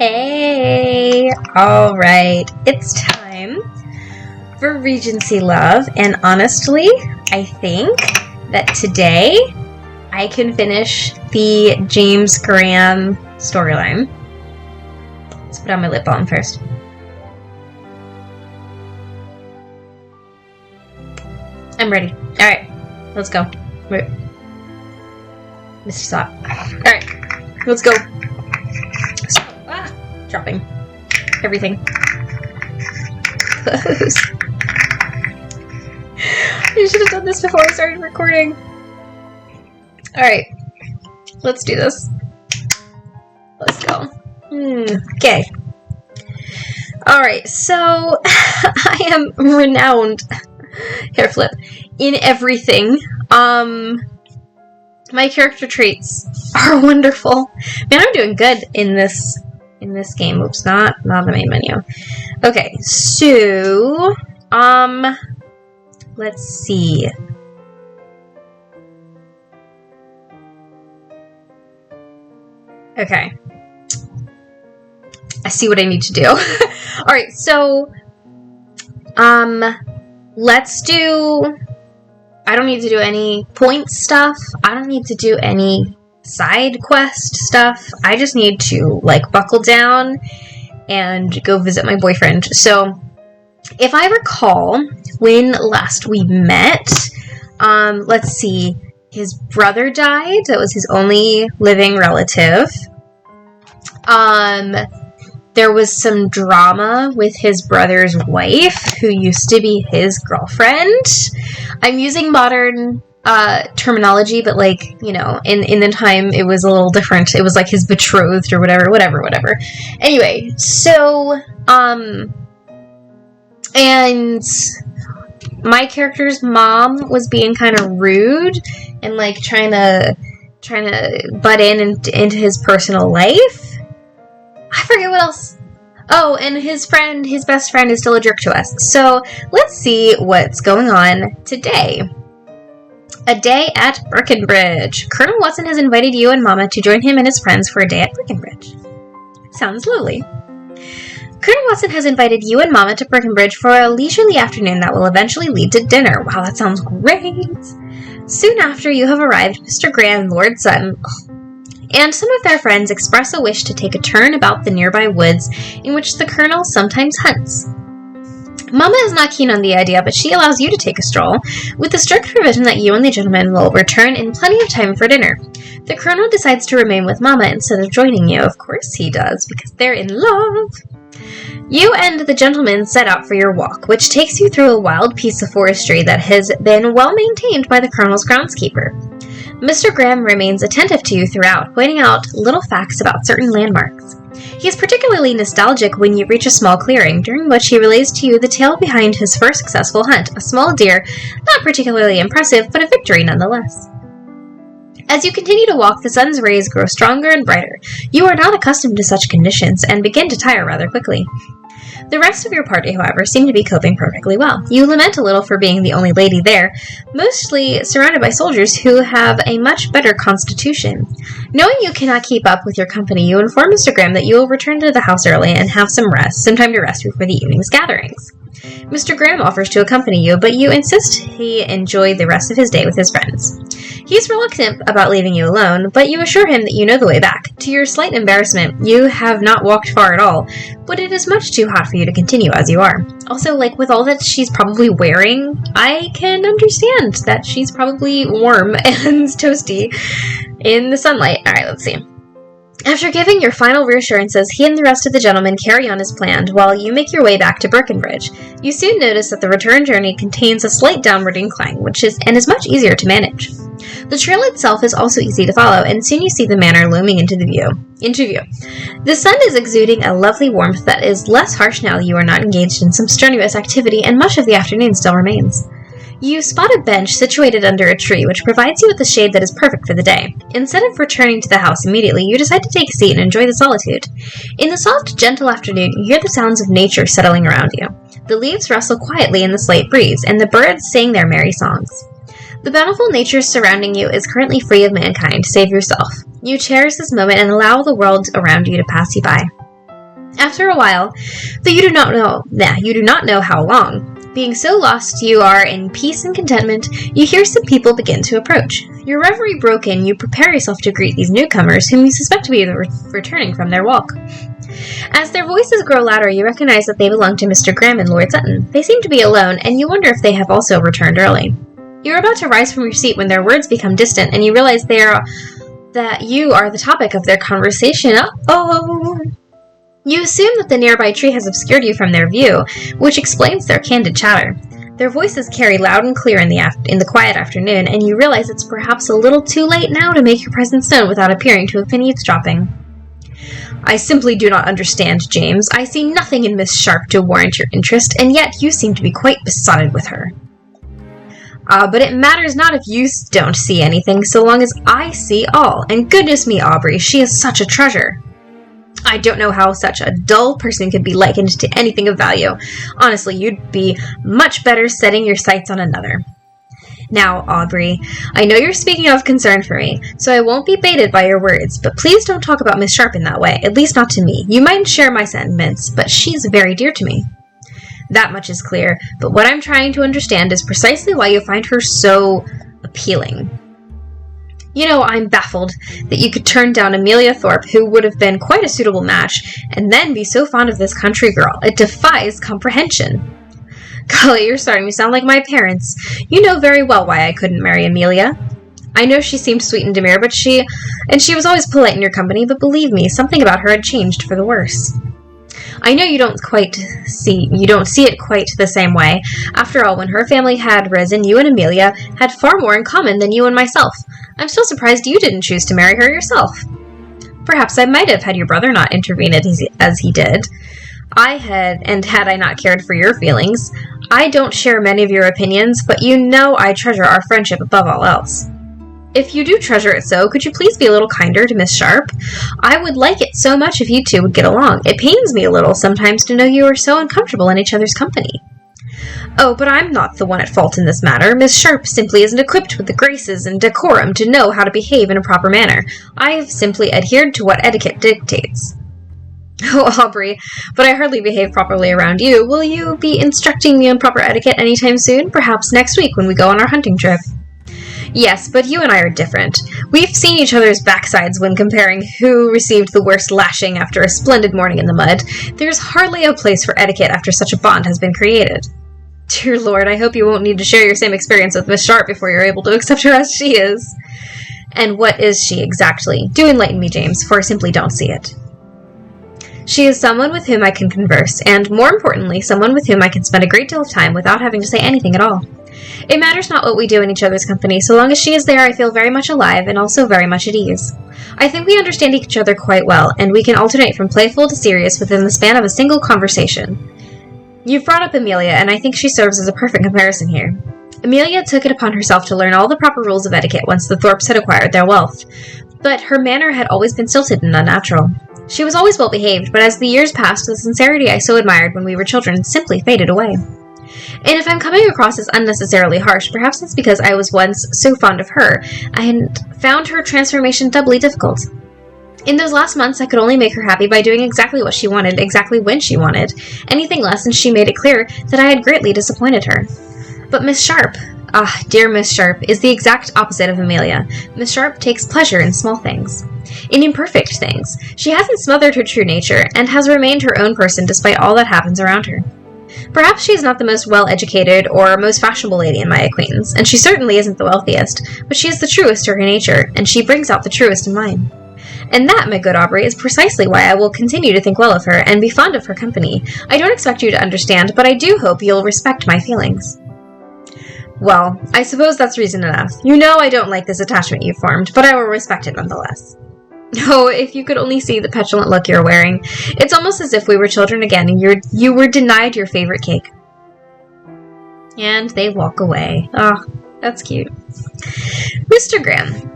Hey! Alright, it's time for Regency Love, and honestly, I think that today I can finish the James Graham storyline. Let's put on my lip balm first. I'm ready. Alright, let's go. Wait. Mr. Slap. Alright, let's go. Dropping everything. Close. I should have done this before I started recording. Alright, let's do this. Let's go. Okay. Alright, so I am renowned hair flip in everything. My character traits are wonderful. Man, I'm doing good in this game. Oops, not the main menu. Okay, so let's see. Okay. I see what I need to do. Alright, so let's do, I don't need to do any point stuff. I don't need to do any side quest stuff. I just need to, like, buckle down and go visit my boyfriend. So, if I recall, when last we met, let's see, his brother died. That was his only living relative. There was some drama with his brother's wife, who used to be his girlfriend. I'm using modern terminology, but, like, you know, in the time it was a little different. It was like his betrothed or whatever. Anyway, so and my character's mom was being kind of rude and, like, trying to butt into his personal life. I forget what else. Oh, and his best friend is still a jerk to us. So let's see what's going on today. A day at Birkenbridge. Colonel Watson has invited you and Mama to join him and his friends for a day at Birkenbridge. Sounds lovely. Colonel Watson has invited you and Mama to Birkenbridge for a leisurely afternoon that will eventually lead to dinner. Wow, that sounds great. Soon after you have arrived, Mr. Graham, Lord Sutton, and some of their friends express a wish to take a turn about the nearby woods in which the Colonel sometimes hunts. Mama is not keen on the idea, but she allows you to take a stroll, with the strict provision that you and the gentleman will return in plenty of time for dinner. The Colonel decides to remain with Mama instead of joining you. Of course he does, because they're in love. You and the gentleman set out for your walk, which takes you through a wild piece of forestry that has been well maintained by the Colonel's groundskeeper. Mr. Graham remains attentive to you throughout, pointing out little facts about certain landmarks. He is particularly nostalgic when you reach a small clearing, during which he relays to you the tale behind his first successful hunt, a small deer, not particularly impressive, but a victory nonetheless. As you continue to walk, the sun's rays grow stronger and brighter. You are not accustomed to such conditions, and begin to tire rather quickly. The rest of your party, however, seem to be coping perfectly well. You lament a little for being the only lady there, mostly surrounded by soldiers who have a much better constitution. Knowing you cannot keep up with your company, you inform Mr. Graham that you will return to the house early and have some time to rest before the evening's gatherings. Mr. Graham offers to accompany you, but you insist he enjoy the rest of his day with his friends. He's reluctant about leaving you alone, but you assure him that you know the way back. To your slight embarrassment, you have not walked far at all, but it is much too hot for you to continue as you are. Also, like, with all that she's probably wearing, I can understand that she's probably warm and toasty in the sunlight. Alright, let's see. After giving your final reassurances, he and the rest of the gentlemen carry on as planned, while you make your way back to Birkenbridge. You soon notice that the return journey contains a slight downward incline, which is much easier to manage. The trail itself is also easy to follow, and soon you see the manor looming into view. The sun is exuding a lovely warmth that is less harsh now that you are not engaged in some strenuous activity, and much of the afternoon still remains. You spot a bench situated under a tree, which provides you with the shade that is perfect for the day. Instead of returning to the house immediately, you decide to take a seat and enjoy the solitude. In the soft, gentle afternoon, you hear the sounds of nature settling around you. The leaves rustle quietly in the slight breeze, and the birds sing their merry songs. The bountiful nature surrounding you is currently free of mankind, save yourself. You cherish this moment and allow the world around you to pass you by. After a while, though you do not know how long, being so lost you are in peace and contentment, you hear some people begin to approach. Your reverie broken, you prepare yourself to greet these newcomers, whom you suspect to be returning from their walk. As their voices grow louder, you recognize that they belong to Mr. Graham and Lord Sutton. They seem to be alone, and you wonder if they have also returned early. You are about to rise from your seat when their words become distant, and you realize that you are the topic of their conversation. Oh! You assume that the nearby tree has obscured you from their view, which explains their candid chatter. Their voices carry loud and clear in the quiet afternoon, and you realize it's perhaps a little too late now to make your presence known without appearing to have been eavesdropping. I simply do not understand, James. I see nothing in Miss Sharp to warrant your interest, and yet you seem to be quite besotted with her. But it matters not if you don't see anything, so long as I see all. And goodness me, Aubrey, she is such a treasure. I don't know how such a dull person could be likened to anything of value. Honestly, you'd be much better setting your sights on another. Now, Aubrey, I know you're speaking out of concern for me, so I won't be baited by your words, but please don't talk about Miss Sharp in that way, at least not to me. You mightn't share my sentiments, but she's very dear to me. That much is clear, but what I'm trying to understand is precisely why you find her so appealing. You know, I'm baffled that you could turn down Amelia Thorpe, who would have been quite a suitable match, and then be so fond of this country girl. It defies comprehension. Golly, you're starting to sound like my parents. You know very well why I couldn't marry Amelia. I know she seemed sweet and demure, but she was always polite in your company, but believe me, something about her had changed for the worse. I know you don't see it quite the same way. After all, when her family had risen, you and Amelia had far more in common than you and myself. I'm still surprised you didn't choose to marry her yourself. Perhaps I might have had your brother not intervene as he did. Had I not cared for your feelings. I don't share many of your opinions, but you know I treasure our friendship above all else. If you do treasure it so, could you please be a little kinder to Miss Sharp? I would like it so much if you two would get along. It pains me a little sometimes to know you are so uncomfortable in each other's company. Oh, but I'm not the one at fault in this matter. Miss Sharp simply isn't equipped with the graces and decorum to know how to behave in a proper manner. I have simply adhered to what etiquette dictates. Oh, Aubrey, but I hardly behave properly around you. Will you be instructing me on proper etiquette anytime soon? Perhaps next week when we go on our hunting trip. Yes, but you and I are different. We've seen each other's backsides when comparing who received the worst lashing after a splendid morning in the mud. There's hardly a place for etiquette after such a bond has been created. Dear Lord, I hope you won't need to share your same experience with Miss Sharp before you're able to accept her as she is. And what is she exactly? Do enlighten me, James, for I simply don't see it. She is someone with whom I can converse, and, more importantly, someone with whom I can spend a great deal of time without having to say anything at all. It matters not what we do in each other's company. So long as she is there, I feel very much alive and also very much at ease. I think we understand each other quite well, and we can alternate from playful to serious within the span of a single conversation. You've brought up Amelia, and I think she serves as a perfect comparison here. Amelia took it upon herself to learn all the proper rules of etiquette once the Thorpes had acquired their wealth, but her manner had always been stilted and unnatural. She was always well behaved, but as the years passed, the sincerity I so admired when we were children simply faded away. And if I'm coming across as unnecessarily harsh, perhaps it's because I was once so fond of her, and found her transformation doubly difficult. In those last months, I could only make her happy by doing exactly what she wanted, exactly when she wanted. Anything less, and she made it clear that I had greatly disappointed her. But Miss Sharp, dear Miss Sharp, is the exact opposite of Amelia. Miss Sharp takes pleasure in small things. In imperfect things. She hasn't smothered her true nature, and has remained her own person despite all that happens around her. Perhaps she is not the most well-educated or most fashionable lady in my acquaintance, and she certainly isn't the wealthiest, but she is the truest to her nature, and she brings out the truest in mine. And that, my good Aubrey, is precisely why I will continue to think well of her, and be fond of her company. I don't expect you to understand, but I do hope you'll respect my feelings. Well, I suppose that's reason enough. You know I don't like this attachment you've formed, but I will respect it nonetheless. Oh, if you could only see the petulant look you're wearing. It's almost as if we were children again, and you were denied your favorite cake. And they walk away. Oh, that's cute. Mr. Graham.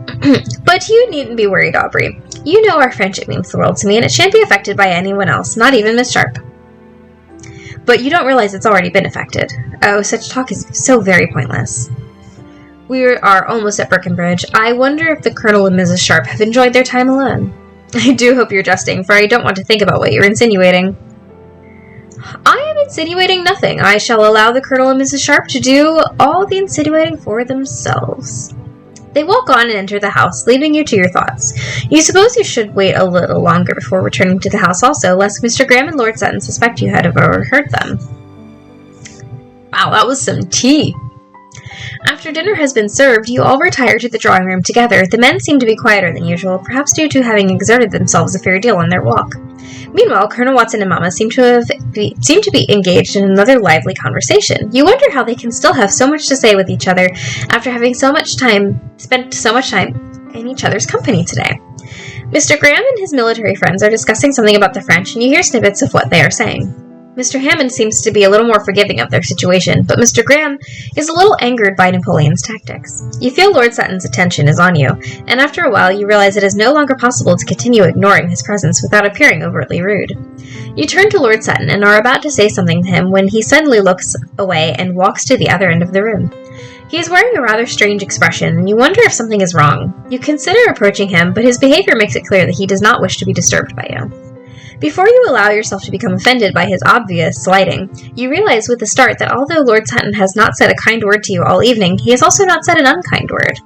But you needn't be worried, Aubrey. You know our friendship means the world to me, and it shan't be affected by anyone else, not even Miss Sharp. But you don't realize it's already been affected. Oh, such talk is so very pointless. We are almost at Birkenbridge. I wonder if the Colonel and Mrs. Sharp have enjoyed their time alone. I do hope you're jesting, for I don't want to think about what you're insinuating. I am insinuating nothing. I shall allow the Colonel and Mrs. Sharp to do all the insinuating for themselves. They walk on and enter the house, leaving you to your thoughts. You suppose you should wait a little longer before returning to the house also, lest Mr. Graham and Lord Sutton suspect you had overheard them. Wow, that was some tea. After dinner has been served, you all retire to the drawing room together. The men seem to be quieter than usual, perhaps due to having exerted themselves a fair deal on their walk. Meanwhile, Colonel Watson and Mama seem to be engaged in another lively conversation. You wonder how they can still have so much to say with each other after having spent so much time in each other's company today. Mr. Graham and his military friends are discussing something about the French, and you hear snippets of what they are saying. Mr. Hammond seems to be a little more forgiving of their situation, but Mr. Graham is a little angered by Napoleon's tactics. You feel Lord Sutton's attention is on you, and after a while you realize it is no longer possible to continue ignoring his presence without appearing overtly rude. You turn to Lord Sutton and are about to say something to him when he suddenly looks away and walks to the other end of the room. He is wearing a rather strange expression, and you wonder if something is wrong. You consider approaching him, but his behavior makes it clear that he does not wish to be disturbed by you. Before you allow yourself to become offended by his obvious slighting, you realize with a start that although Lord Sutton has not said a kind word to you all evening, he has also not said an unkind word.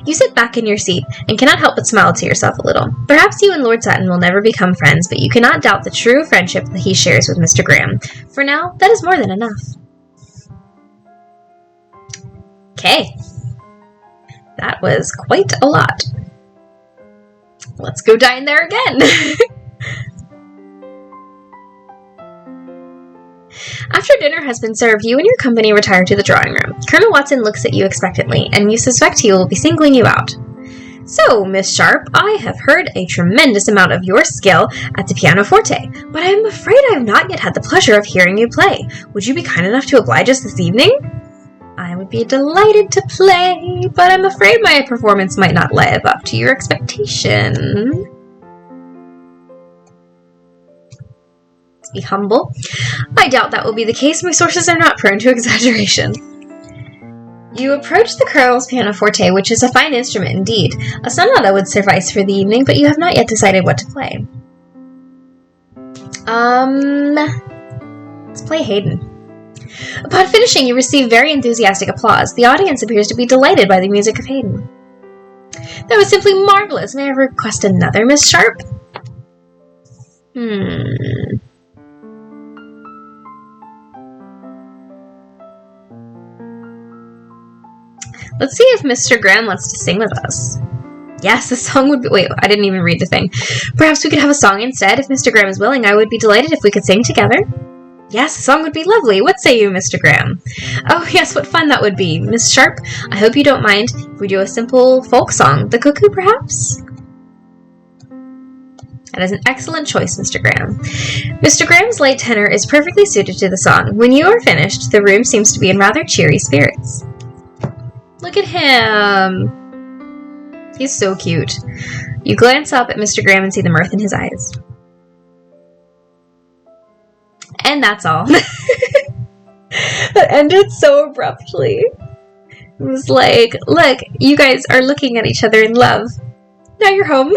You sit back in your seat and cannot help but smile to yourself a little. Perhaps you and Lord Sutton will never become friends, but you cannot doubt the true friendship that he shares with Mr. Graham. For now, that is more than enough. Okay. That was quite a lot. Let's go dine there again! After dinner has been served, you and your company retire to the drawing room. Colonel Watson looks at you expectantly, and you suspect he will be singling you out. So, Miss Sharp, I have heard a tremendous amount of your skill at the pianoforte, but I am afraid I have not yet had the pleasure of hearing you play. Would you be kind enough to oblige us this evening? I would be delighted to play, but I'm afraid my performance might not live up to your expectation. Be humble. I doubt that will be the case. My sources are not prone to exaggeration. You approach the Colonel's pianoforte, which is a fine instrument indeed. A sonata would suffice for the evening, but you have not yet decided what to play. Let's play Haydn. Upon finishing, you receive very enthusiastic applause. The audience appears to be delighted by the music of Haydn. That was simply marvelous. May I request another, Miss Sharp? Let's see if Mr. Graham wants to sing with us. Yes, the song would be... Wait, I didn't even read the thing. Perhaps we could have a song instead. If Mr. Graham is willing, I would be delighted if we could sing together. Yes, the song would be lovely. What say you, Mr. Graham? Oh, yes, what fun that would be. Miss Sharp, I hope you don't mind if we do a simple folk song. The Cuckoo, perhaps? That is an excellent choice, Mr. Graham. Mr. Graham's light tenor is perfectly suited to the song. When you are finished, the room seems to be in rather cheery spirits. Look at him! He's so cute. You glance up at Mr. Graham and see the mirth in his eyes. And that's all. That ended so abruptly. It was like, look, you guys are looking at each other in love. Now you're home.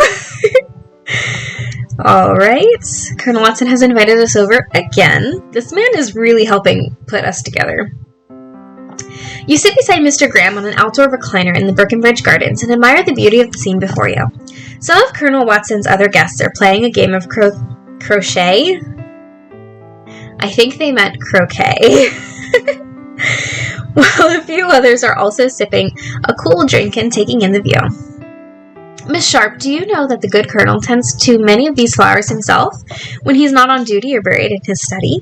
Alright. Colonel Watson has invited us over again. This man is really helping put us together. You sit beside Mr. Graham on an outdoor recliner in the Birkenbridge Gardens and admire the beauty of the scene before you. Some of Colonel Watson's other guests are playing a game of crochet. I think they meant croquet. While a few others are also sipping a cool drink and taking in the view. Miss Sharp, do you know that the good Colonel tends to many of these flowers himself when he's not on duty or buried in his study?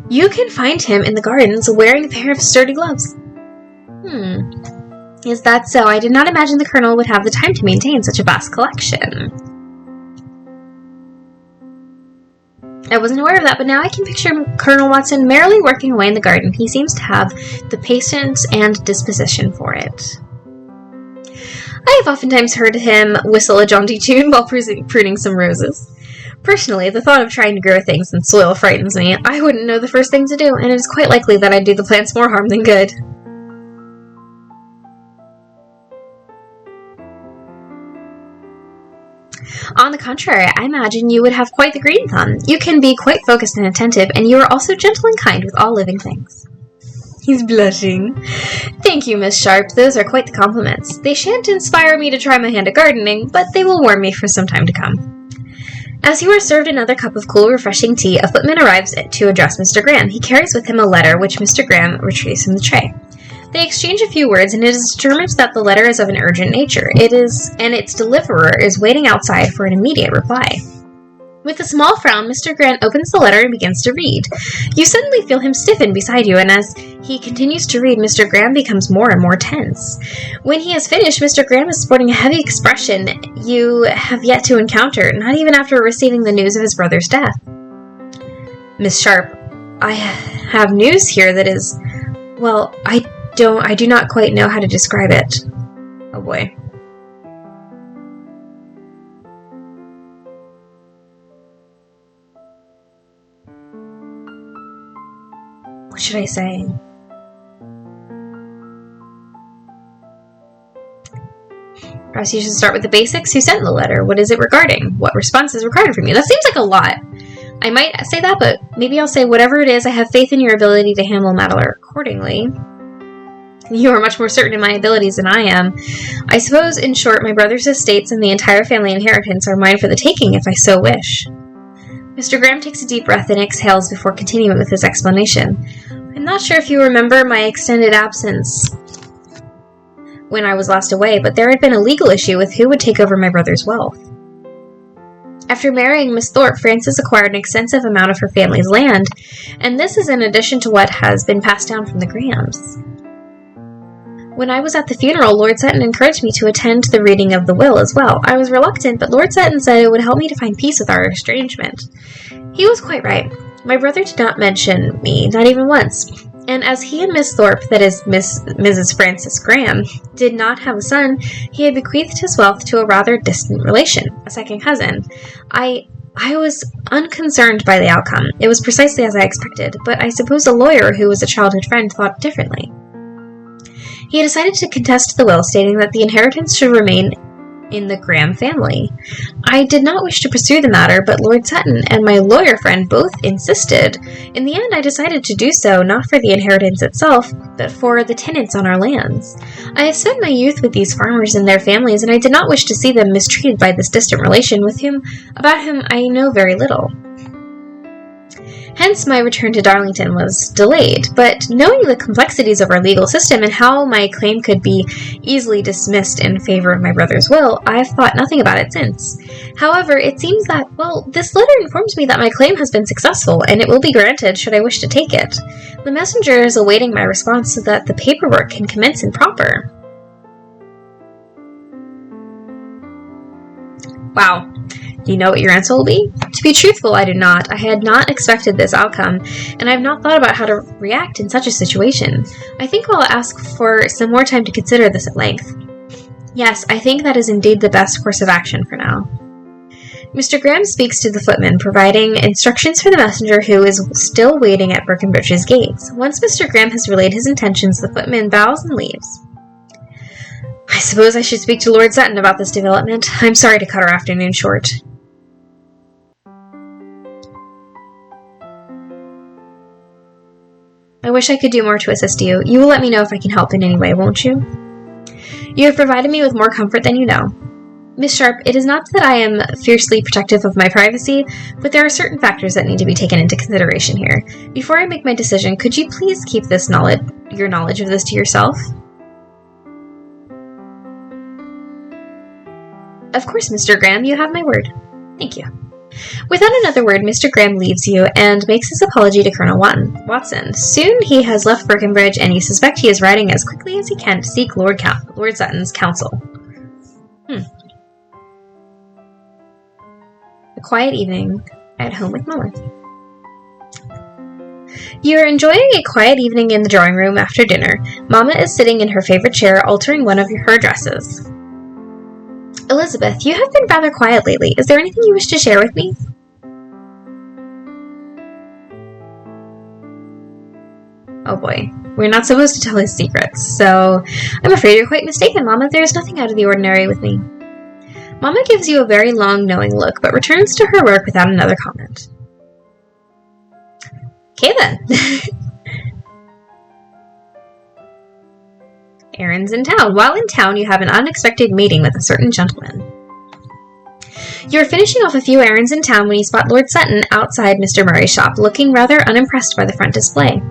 You can find him in the gardens wearing a pair of sturdy gloves. Is that so? I did not imagine the Colonel would have the time to maintain such a vast collection. I wasn't aware of that, but now I can picture Colonel Watson merrily working away in the garden. He seems to have the patience and disposition for it. I have oftentimes heard him whistle a jaunty tune while pruning some roses. Personally, the thought of trying to grow things in soil frightens me. I wouldn't know the first thing to do, and it is quite likely that I'd do the plants more harm than good. On the contrary, I imagine you would have quite the green thumb. You can be quite focused and attentive, and you are also gentle and kind with all living things. He's blushing. Thank you, Miss Sharp. Those are quite the compliments. They shan't inspire me to try my hand at gardening, but they will warm me for some time to come. As you are served another cup of cool, refreshing tea, a footman arrives to address Mr. Graham. He carries with him a letter, which Mr. Graham retrieves from the tray. They exchange a few words, and it is determined that the letter is of an urgent nature. And its deliverer is waiting outside for an immediate reply. With a small frown, Mr. Grant opens the letter and begins to read. You suddenly feel him stiffen beside you, and as he continues to read, Mr. Graham becomes more and more tense. When he has finished, Mr. Graham is sporting a heavy expression you have yet to encounter, not even after receiving the news of his brother's death. Miss Sharp, I have news here that is, well, I do not quite know how to describe it. Oh boy. What should I say? Perhaps you should start with the basics. Who sent the letter? What is it regarding? What response is required from you? That seems like a lot. I might say that, but maybe I'll say whatever it is, I have faith in your ability to handle the matter accordingly. You are much more certain in my abilities than I am. I suppose, in short, my brother's estates and the entire family inheritance are mine for the taking if I so wish. Mr. Graham takes a deep breath and exhales before continuing with his explanation. I'm not sure if you remember my extended absence when I was last away, but there had been a legal issue with who would take over my brother's wealth. After marrying Miss Thorpe, Frances acquired an extensive amount of her family's land, and this is in addition to what has been passed down from the Grahams. When I was at the funeral, Lord Sutton encouraged me to attend the reading of the will as well. I was reluctant, but Lord Sutton said it would help me to find peace with our estrangement. He was quite right. My brother did not mention me, not even once. And as he and Miss Thorpe, that is Mrs. Frances Graham, did not have a son, he had bequeathed his wealth to a rather distant relation, a second cousin. I was unconcerned by the outcome. It was precisely as I expected, but I suppose a lawyer who was a childhood friend thought differently. He decided to contest the will, stating that the inheritance should remain in the Graham family. I did not wish to pursue the matter, but Lord Sutton and my lawyer friend both insisted. In the end, I decided to do so, not for the inheritance itself, but for the tenants on our lands. I have spent my youth with these farmers and their families, and I did not wish to see them mistreated by this distant relation about whom I know very little. Hence, my return to Darlington was delayed, but knowing the complexities of our legal system and how my claim could be easily dismissed in favor of my brother's will, I have thought nothing about it since. However, it seems that, this letter informs me that my claim has been successful, and it will be granted should I wish to take it. The messenger is awaiting my response so that the paperwork can commence in proper. Wow. Do you know what your answer will be? To be truthful, I do not. I had not expected this outcome, and I have not thought about how to react in such a situation. I think I'll ask for some more time to consider this at length. Yes, I think that is indeed the best course of action for now. Mr. Graham speaks to the footman, providing instructions for the messenger who is still waiting at Birkenbridge's gates. Once Mr. Graham has relayed his intentions, the footman bows and leaves. I suppose I should speak to Lord Sutton about this development. I'm sorry to cut our afternoon short. I wish I could do more to assist you. You will let me know if I can help in any way, won't you? You have provided me with more comfort than you know. Miss Sharp, it is not that I am fiercely protective of my privacy, but there are certain factors that need to be taken into consideration here. Before I make my decision, could you please keep your knowledge of this to yourself? Of course, Mr. Graham, you have my word. Thank you. Without another word, Mr. Graham leaves you and makes his apology to Colonel Watson. Soon he has left Birkenbridge, and you suspect he is riding as quickly as he can to seek Lord Sutton's counsel. A quiet evening at home with Mama. You are enjoying a quiet evening in the drawing room after dinner. Mama is sitting in her favorite chair, altering one of her dresses. Elizabeth, you have been rather quiet lately. Is there anything you wish to share with me? Oh boy, we're not supposed to tell his secrets, so I'm afraid you're quite mistaken, Mama. There is nothing out of the ordinary with me. Mama gives you a very long, knowing look, but returns to her work without another comment. Okay then. Errands in town. While in town, you have an unexpected meeting with a certain gentleman. You are finishing off a few errands in town when you spot Lord Sutton outside Mr. Murray's shop, looking rather unimpressed by the front display.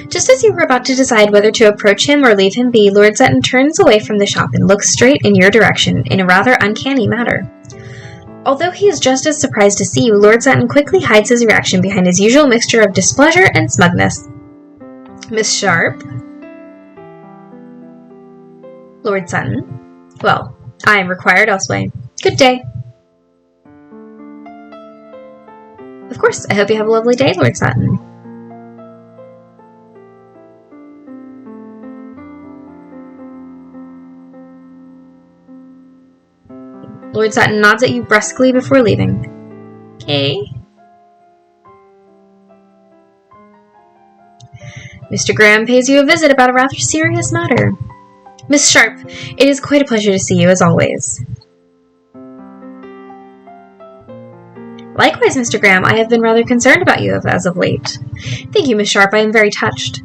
Just as you were about to decide whether to approach him or leave him be, Lord Sutton turns away from the shop and looks straight in your direction in a rather uncanny manner. Although he is just as surprised to see you, Lord Sutton quickly hides his reaction behind his usual mixture of displeasure and smugness. Miss Sharp? Lord Sutton? Well, I am required elsewhere. Good day. Of course, I hope you have a lovely day, Lord Sutton. Lord Sutton nods at you brusquely before leaving. Okay. Mr. Graham pays you a visit about a rather serious matter. Miss Sharp, it is quite a pleasure to see you, as always. Likewise, Mr. Graham, I have been rather concerned about you as of late. Thank you, Miss Sharp, I am very touched.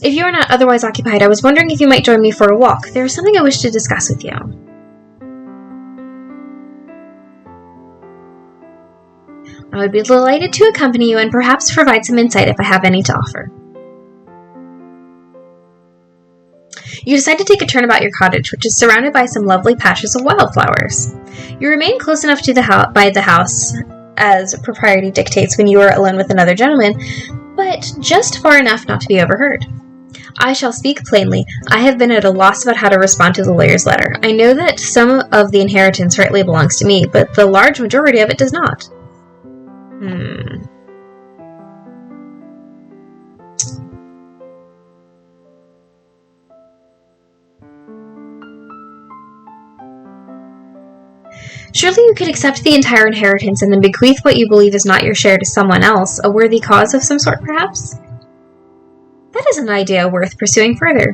If you are not otherwise occupied, I was wondering if you might join me for a walk. There is something I wish to discuss with you. I would be delighted to accompany you and perhaps provide some insight if I have any to offer. You decide to take a turn about your cottage, which is surrounded by some lovely patches of wildflowers. You remain close enough to by the house, as propriety dictates when you are alone with another gentleman, but just far enough not to be overheard. I shall speak plainly. I have been at a loss about how to respond to the lawyer's letter. I know that some of the inheritance rightly belongs to me, but the large majority of it does not. Surely you could accept the entire inheritance and then bequeath what you believe is not your share to someone else, a worthy cause of some sort, perhaps? That is an idea worth pursuing further.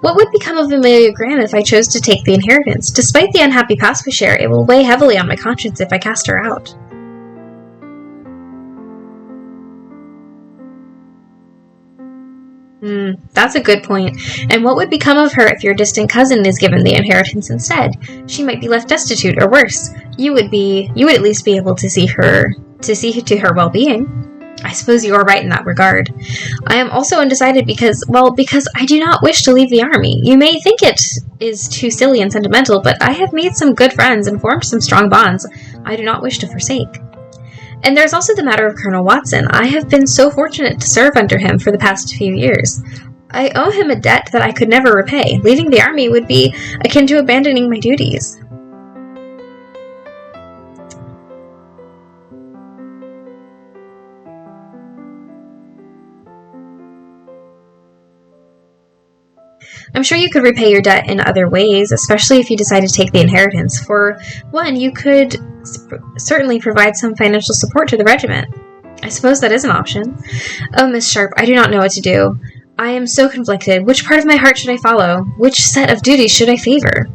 What would become of Amelia Graham if I chose to take the inheritance? Despite the unhappy past we share, it will weigh heavily on my conscience if I cast her out. That's a good point. And what would become of her if your distant cousin is given the inheritance instead? She might be left destitute, or worse. You would at least be able to see to her well-being. I suppose you are right in that regard. I am also undecided because I do not wish to leave the army. You may think it is too silly and sentimental, but I have made some good friends and formed some strong bonds I do not wish to forsake. And there's also the matter of Colonel Watson. I have been so fortunate to serve under him for the past few years. I owe him a debt that I could never repay. Leaving the army would be akin to abandoning my duties. I'm sure you could repay your debt in other ways, especially if you decide to take the inheritance. For one, you could certainly provide some financial support to the regiment. I suppose that is an option. Oh, Miss Sharp, I do not know what to do. I am so conflicted. Which part of my heart should I follow? Which set of duties should I favor?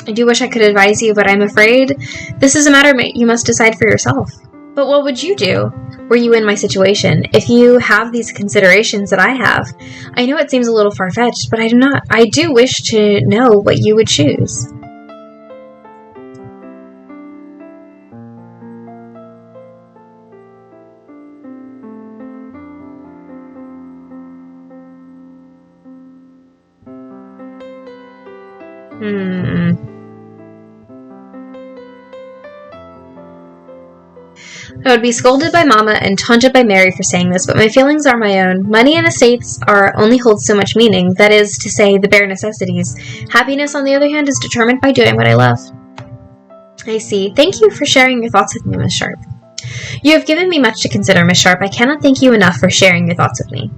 I do wish I could advise you, but I'm afraid this is a matter you must decide for yourself. But what would you do, were you in my situation, if you have these considerations that I have? I know it seems a little far-fetched, but I do wish to know what you would choose. I would be scolded by Mama and taunted by Mary for saying this, but my feelings are my own. Money and estates only hold so much meaning, that is to say, the bare necessities. Happiness, on the other hand, is determined by doing what I love. I see. Thank you for sharing your thoughts with me, Miss Sharp. You have given me much to consider, Miss Sharp. I cannot thank you enough for sharing your thoughts with me.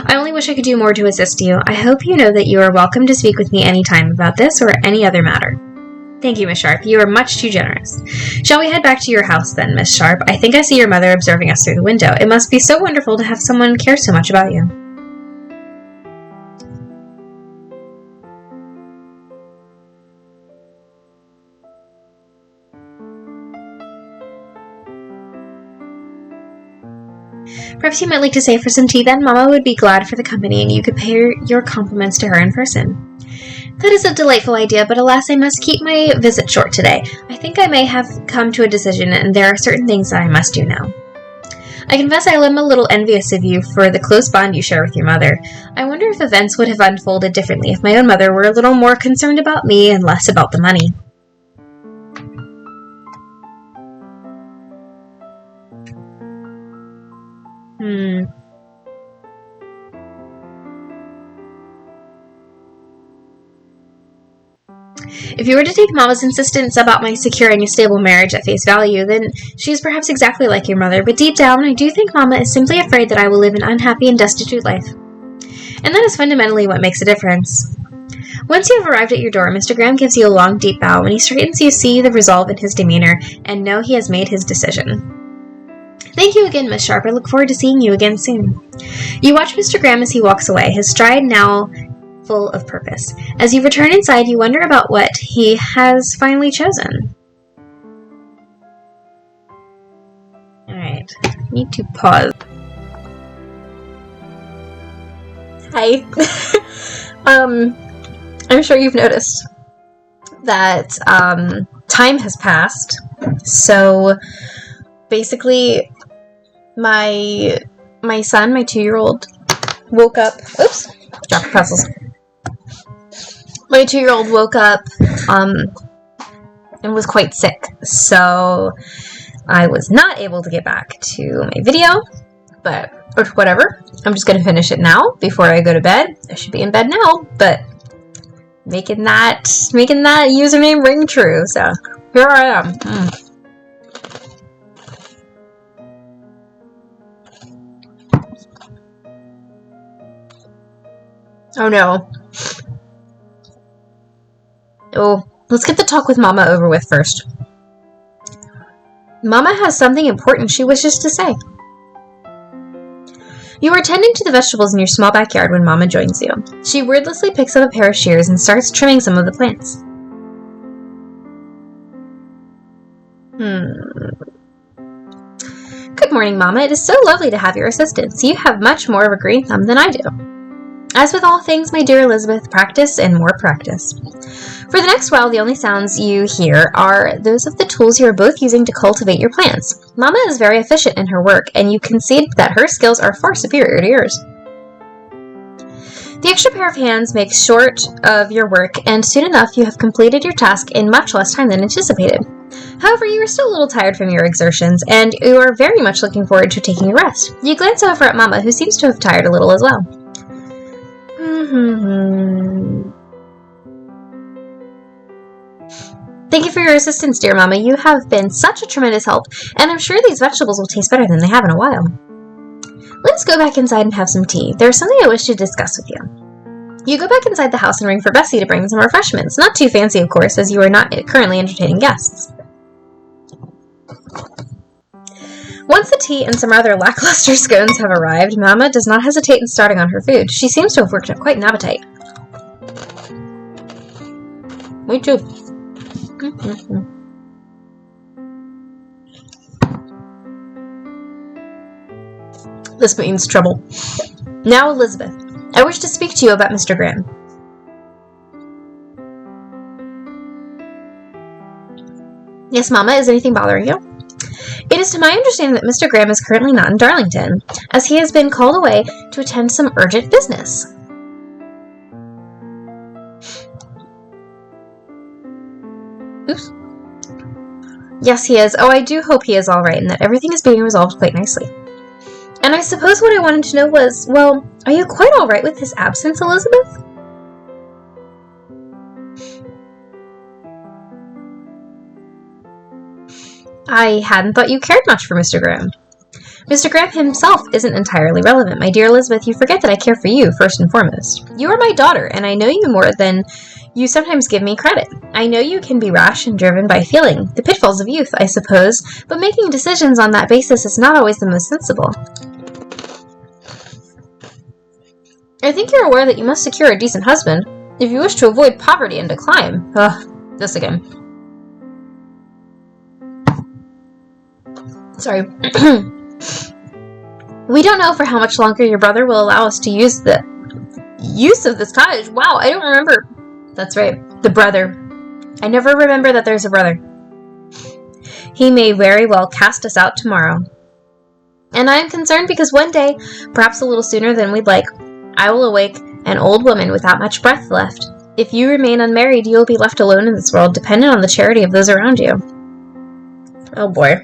I only wish I could do more to assist you. I hope you know that you are welcome to speak with me any time about this or any other matter. Thank you, Miss Sharp. You are much too generous. Shall we head back to your house then, Miss Sharp? I think I see your mother observing us through the window. It must be so wonderful to have someone care so much about you. Perhaps you might like to stay for some tea then? Mama would be glad for the company, and you could pay your compliments to her in person. That is a delightful idea, but alas, I must keep my visit short today. I think I may have come to a decision, and there are certain things that I must do now. I confess I am a little envious of you for the close bond you share with your mother. I wonder if events would have unfolded differently if my own mother were a little more concerned about me and less about the money. If you were to take Mama's insistence about my securing a stable marriage at face value, then she is perhaps exactly like your mother, but deep down I do think Mama is simply afraid that I will live an unhappy and destitute life. And that is fundamentally what makes a difference. Once you have arrived at your door, Mr. Graham gives you a long, deep bow. When he straightens, you see the resolve in his demeanor, and know he has made his decision. Thank you again, Miss Sharp. I look forward to seeing you again soon. You watch Mr. Graham as he walks away, his stride now full of purpose. As you return inside, you wonder about what he has finally chosen. Alright, need to pause. Hi. I'm sure you've noticed that time has passed. So basically my son, my 2-year-old, woke up. Oops, dropped the puzzles. My 2-year-old woke up and was quite sick, so I was not able to get back to my video, but whatever. I'm just going to finish it now before I go to bed. I should be in bed now, but making that username ring true, so here I am. Oh no. Oh, let's get the talk with Mama over with first. Mama has something important she wishes to say. You are tending to the vegetables in your small backyard when Mama joins you. She wordlessly picks up a pair of shears and starts trimming some of the plants. Good morning, Mama. It is so lovely to have your assistance. You have much more of a green thumb than I do. As with all things, my dear Elizabeth, practice and more practice. For the next while, the only sounds you hear are those of the tools you are both using to cultivate your plants. Mama is very efficient in her work, and you concede that her skills are far superior to yours. The extra pair of hands makes short of your work, and soon enough you have completed your task in much less time than anticipated. However, you are still a little tired from your exertions, and you are very much looking forward to taking a rest. You glance over at Mama, who seems to have tired a little as well. Thank you for your assistance, dear Mama. You have been such a tremendous help, and I'm sure these vegetables will taste better than they have in a while. Let's go back inside and have some tea. There's something I wish to discuss with you. You go back inside the house and ring for Bessie to bring some refreshments. Not too fancy, of course, as you are not currently entertaining guests. Once the tea and some rather lackluster scones have arrived, Mama does not hesitate in starting on her food. She seems to have worked up quite an appetite. Me too. This means trouble. Now, Elizabeth, I wish to speak to you about Mr. Graham. Yes, Mama, is anything bothering you? It is to my understanding that Mr. Graham is currently not in Darlington, as he has been called away to attend some urgent business. Oops. Yes, he is. Oh, I do hope he is all right and that everything is being resolved quite nicely. And I suppose what I wanted to know was, well, are you quite all right with his absence, Elizabeth? I hadn't thought you cared much for Mr. Graham. Mr. Graham himself isn't entirely relevant. My dear Elizabeth, you forget that I care for you, first and foremost. You are my daughter, and I know you more than you sometimes give me credit. I know you can be rash and driven by feeling, the pitfalls of youth, I suppose, but making decisions on that basis is not always the most sensible. I think you're aware that you must secure a decent husband if you wish to avoid poverty and decline. Ugh, this again. Sorry. We don't know for how much longer your brother will allow us to use of this cottage. Wow, I don't remember. That's right, the brother. I never remember that there's a brother. He may very well cast us out tomorrow. And I am concerned because one day, perhaps a little sooner than we'd like, I will awake an old woman without much breath left. If you remain unmarried, you will be left alone in this world, dependent on the charity of those around you. Oh boy.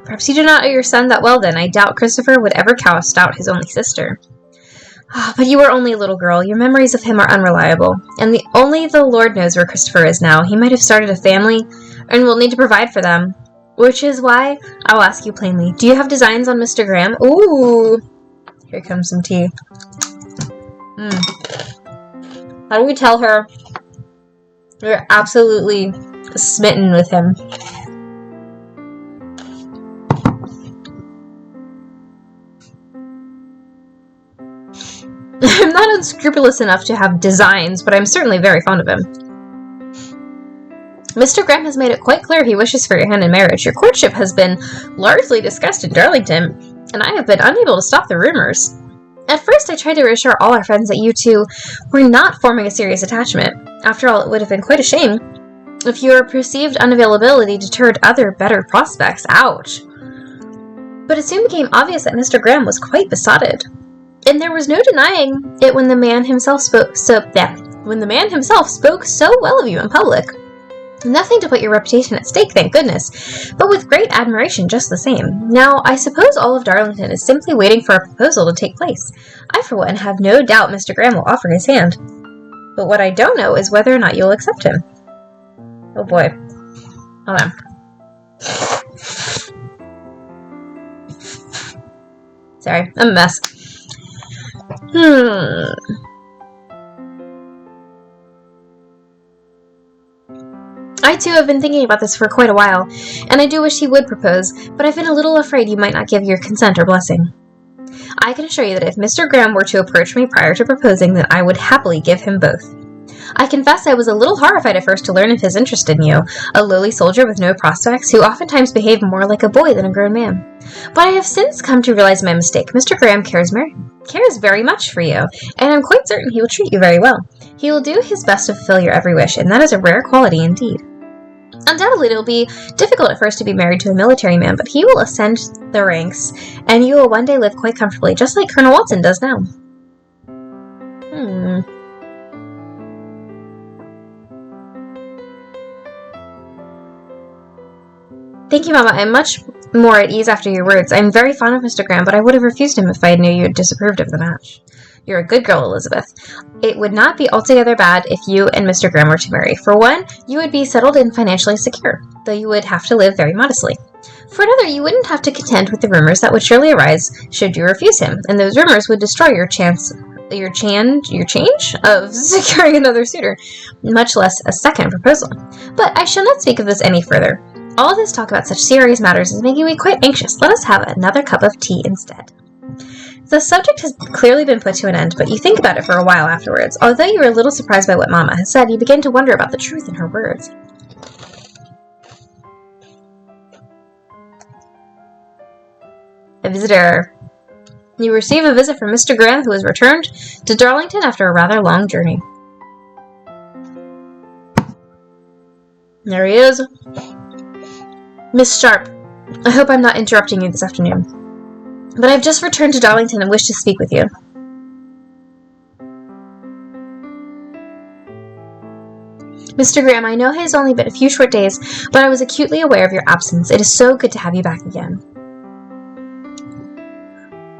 Perhaps you do not know your son that well then. I doubt Christopher would ever cast out his only sister. But you were only a little girl. Your memories of him are unreliable. And only the Lord knows where Christopher is now. He might have started a family and will need to provide for them. Which is why I will ask you plainly. Do you have designs on Mr. Graham? Ooh. Here comes some tea. How do we tell her we're absolutely smitten with him? I'm not unscrupulous enough to have designs, but I'm certainly very fond of him. Mr. Graham has made it quite clear he wishes for your hand in marriage. Your courtship has been largely discussed in Darlington, and I have been unable to stop the rumors. At first, I tried to reassure all our friends that you two were not forming a serious attachment. After all, it would have been quite a shame if your perceived unavailability deterred other better prospects. Ouch. But it soon became obvious that Mr. Graham was quite besotted. And there was no denying it when the man himself spoke so well of you in public. Nothing to put your reputation at stake, thank goodness, but with great admiration just the same. Now, I suppose all of Darlington is simply waiting for a proposal to take place. I, for one, have no doubt Mr. Graham will offer his hand. But what I don't know is whether or not you'll accept him. Oh boy. Hold on. Sorry, I'm a mess. I too have been thinking about this for quite a while, and I do wish he would propose, but I've been a little afraid you might not give your consent or blessing. I can assure you that if Mr. Graham were to approach me prior to proposing, then I would happily give him both. I confess I was a little horrified at first to learn of his interest in you, a lowly soldier with no prospects, who oftentimes behaved more like a boy than a grown man. But I have since come to realize my mistake. Mr. Graham cares very much for you, and I'm quite certain he will treat you very well. He will do his best to fulfill your every wish, and that is a rare quality indeed. Undoubtedly, it will be difficult at first to be married to a military man, but he will ascend the ranks, and you will one day live quite comfortably, just like Colonel Watson does now. Thank you, Mama. I'm much more at ease after your words. I'm very fond of Mr. Graham, but I would have refused him if I knew you had disapproved of the match. You're a good girl, Elizabeth. It would not be altogether bad if you and Mr. Graham were to marry. For one, you would be settled and financially secure, though you would have to live very modestly. For another, you wouldn't have to contend with the rumors that would surely arise should you refuse him, and those rumors would destroy your change of securing another suitor, much less a second proposal. But I shall not speak of this any further. All this talk about such serious matters is making me quite anxious. Let us have another cup of tea instead. The subject has clearly been put to an end, but you think about it for a while afterwards. Although you were a little surprised by what Mama has said, you begin to wonder about the truth in her words. A visitor. You receive a visit from Mr. Graham, who has returned to Darlington after a rather long journey. There he is. Miss Sharp, I hope I'm not interrupting you this afternoon, but I've just returned to Darlington and wish to speak with you. Mr. Graham, I know it has only been a few short days, but I was acutely aware of your absence. It is so good to have you back again.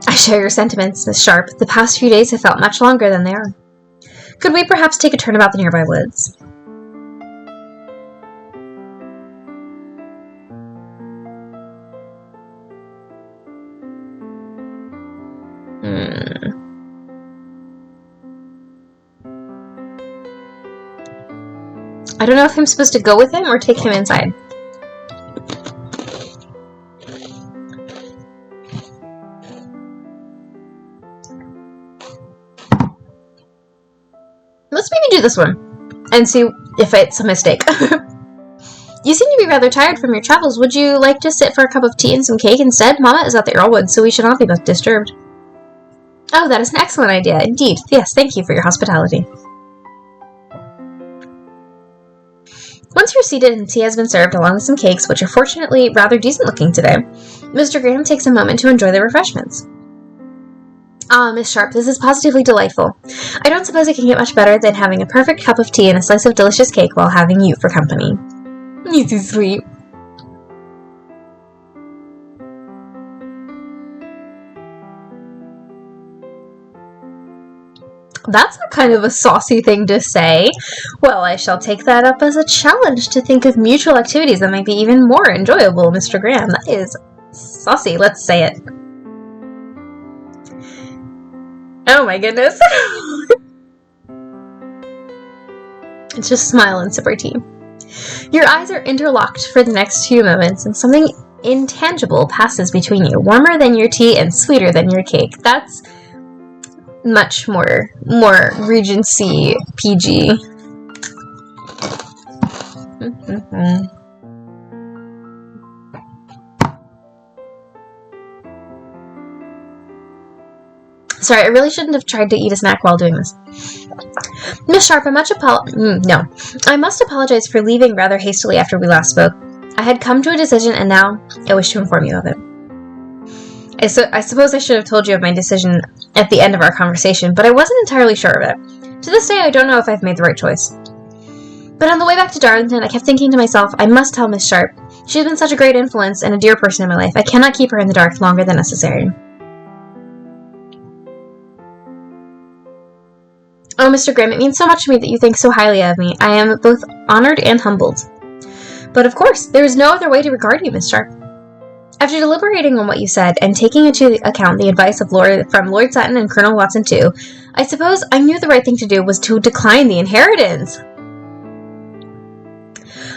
I share your sentiments, Miss Sharp. The past few days have felt much longer than they are. Could we perhaps take a turn about the nearby woods? I don't know if I'm supposed to go with him or take him inside. Let's maybe do this one and see if it's a mistake. You seem to be rather tired from your travels. Would you like to sit for a cup of tea and some cake instead? Mama is at the Earlwood, so we should not be disturbed. Oh, that is an excellent idea. Indeed. Yes, thank you for your hospitality. Once you're seated and tea has been served along with some cakes, which are fortunately rather decent looking today, Mr. Graham takes a moment to enjoy the refreshments. Ah, Miss Sharp, this is positively delightful. I don't suppose it can get much better than having a perfect cup of tea and a slice of delicious cake while having you for company. You're too sweet. That's a kind of a saucy thing to say. Well, I shall take that up as a challenge to think of mutual activities that might be even more enjoyable, Mr. Graham. That is saucy. Let's say it. Oh my goodness. Just smile and sip our tea. Your eyes are interlocked for the next few moments, and something intangible passes between you, warmer than your tea and sweeter than your cake. That's much more Regency PG. Sorry, I really shouldn't have tried to eat a snack while doing this. Miss Sharp, I must apologize for leaving rather hastily after we last spoke. I had come to a decision, and now I wish to inform you of it. I suppose I should have told you of my decision at the end of our conversation, but I wasn't entirely sure of it. To this day, I don't know if I've made the right choice. But on the way back to Darlington, I kept thinking to myself, I must tell Miss Sharp. She has been such a great influence and a dear person in my life. I cannot keep her in the dark longer than necessary. Oh, Mr. Graham, it means so much to me that you think so highly of me. I am both honored and humbled. But of course, there is no other way to regard you, Miss Sharp. After deliberating on what you said, and taking into account the advice of from Lord Sutton and Colonel Watson too, I suppose I knew the right thing to do was to decline the inheritance.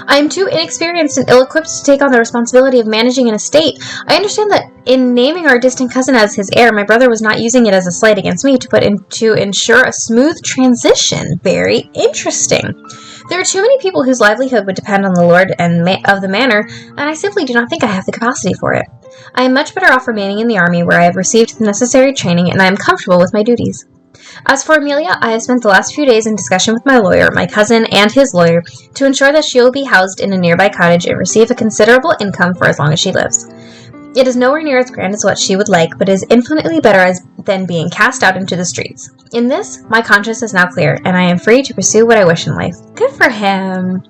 I am too inexperienced and ill-equipped to take on the responsibility of managing an estate. I understand that in naming our distant cousin as his heir, my brother was not using it as a slight against me to ensure a smooth transition. Very interesting. There are too many people whose livelihood would depend on the lord of the manor, and I simply do not think I have the capacity for it. I am much better off remaining in the army, where I have received the necessary training, and I am comfortable with my duties. As for Amelia, I have spent the last few days in discussion with my lawyer, my cousin, and his lawyer, to ensure that she will be housed in a nearby cottage and receive a considerable income for as long as she lives. It is nowhere near as grand as what she would like, but is infinitely better than being cast out into the streets. In this, my conscience is now clear, and I am free to pursue what I wish in life. Good for him!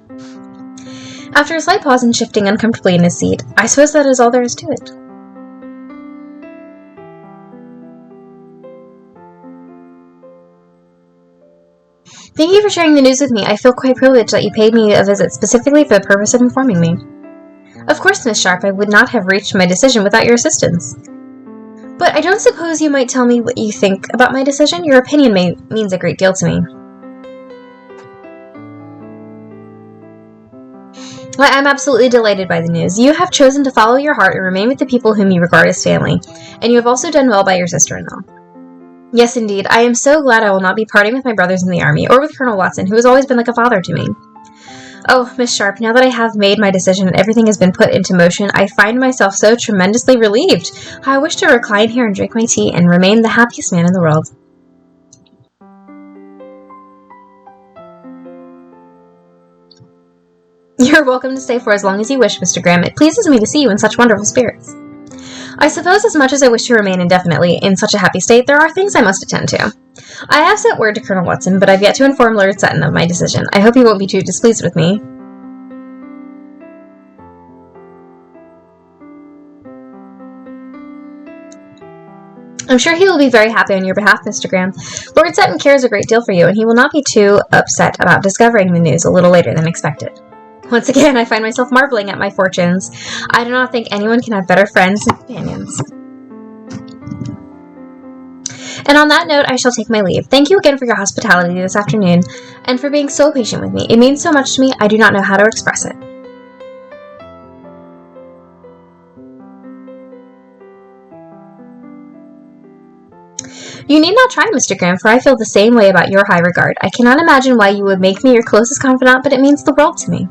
After a slight pause and shifting uncomfortably in his seat, I suppose that is all there is to it. Thank you for sharing the news with me. I feel quite privileged that you paid me a visit specifically for the purpose of informing me. Of course, Miss Sharp, I would not have reached my decision without your assistance. But I don't suppose you might tell me what you think about my decision? Your opinion means a great deal to me. Well, I'm absolutely delighted by the news. You have chosen to follow your heart and remain with the people whom you regard as family, and you have also done well by your sister-in-law. Yes, indeed. I am so glad I will not be parting with my brothers in the army, or with Colonel Watson, who has always been like a father to me. Oh, Miss Sharp, now that I have made my decision and everything has been put into motion, I find myself so tremendously relieved. I wish to recline here and drink my tea and remain the happiest man in the world. You're welcome to stay for as long as you wish, Mr. Graham. It pleases me to see you in such wonderful spirits. I suppose as much as I wish to remain indefinitely in such a happy state, there are things I must attend to. I have sent word to Colonel Watson, but I've yet to inform Lord Sutton of my decision. I hope he won't be too displeased with me. I'm sure he will be very happy on your behalf, Mr. Graham. Lord Sutton cares a great deal for you, and he will not be too upset about discovering the news a little later than expected. Once again, I find myself marveling at my fortunes. I do not think anyone can have better friends and companions. And on that note, I shall take my leave. Thank you again for your hospitality this afternoon, and for being so patient with me. It means so much to me, I do not know how to express it. You need not try, Mr. Graham, for I feel the same way about your high regard. I cannot imagine why you would make me your closest confidant, but it means the world to me.